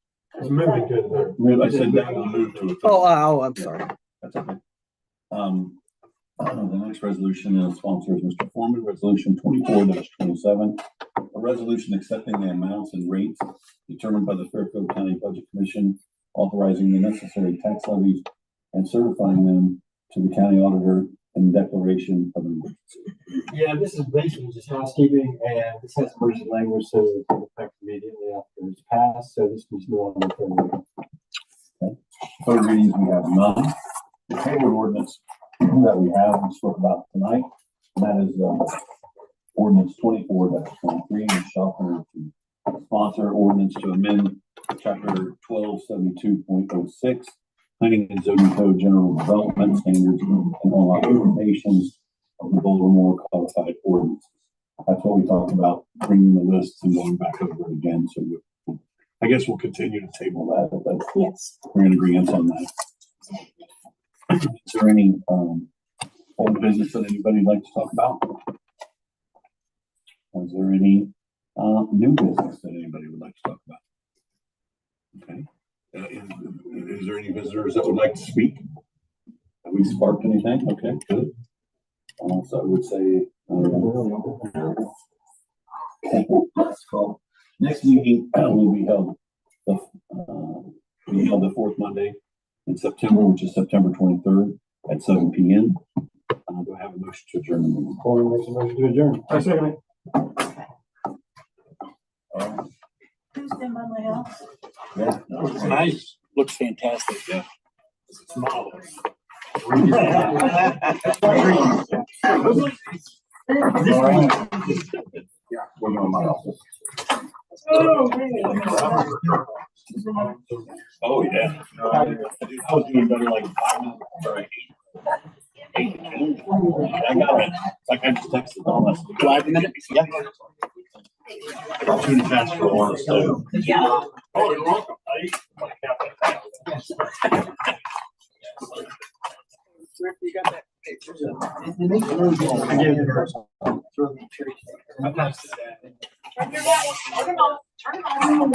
Moving to the third. I said that we'll move to a third. Oh, I'm sorry. That's okay. The next resolution is sponsored Mr. Foreman, resolution 24-27. A resolution accepting the amounts and rates determined by the Fairfield County Budget Commission, authorizing the necessary tax levies and certifying them to the county auditor in declaration of emergency. Yeah, this is basically just housekeeping, and this has emergency language, so it can affect immediately after it's passed, so this can go on the third reading. Third readings, we have none. The table ordinance that we have, we spoke about tonight, and that is, ordinance 24-23, Michelle Turner to sponsor ordinance to amend chapter 1272.06, planning and zoning code general development standards and all occupations of the Baltimore codified ordinances. That's what we talked about, bringing the lists and going back over it again. So I guess we'll continue to table that. But Yes. we're in agreement on that. Is there any old business that anybody would like to talk about? Is there any new business that anybody would like to talk about? Okay. Is there any visitors that would like to speak? Have we sparked anything? Okay, good. So I would say, next meeting will be held the fourth Monday in September, which is September 23rd at 7 p.m. Do I have a motion to adjourn the meeting? Corey makes a motion to adjourn. I second it. Who's been on my house? Yeah. Looks nice. Looks fantastic. Yeah. It's marvelous. Yeah, we're going to my office. Oh, yeah. I was doing better like 5 minutes before I got it. It's like I just texted all that. 5 minutes? Yeah. Too fast for one, so. Yeah. Oh, you're welcome. You got that picture. Turn it on. Turn it on.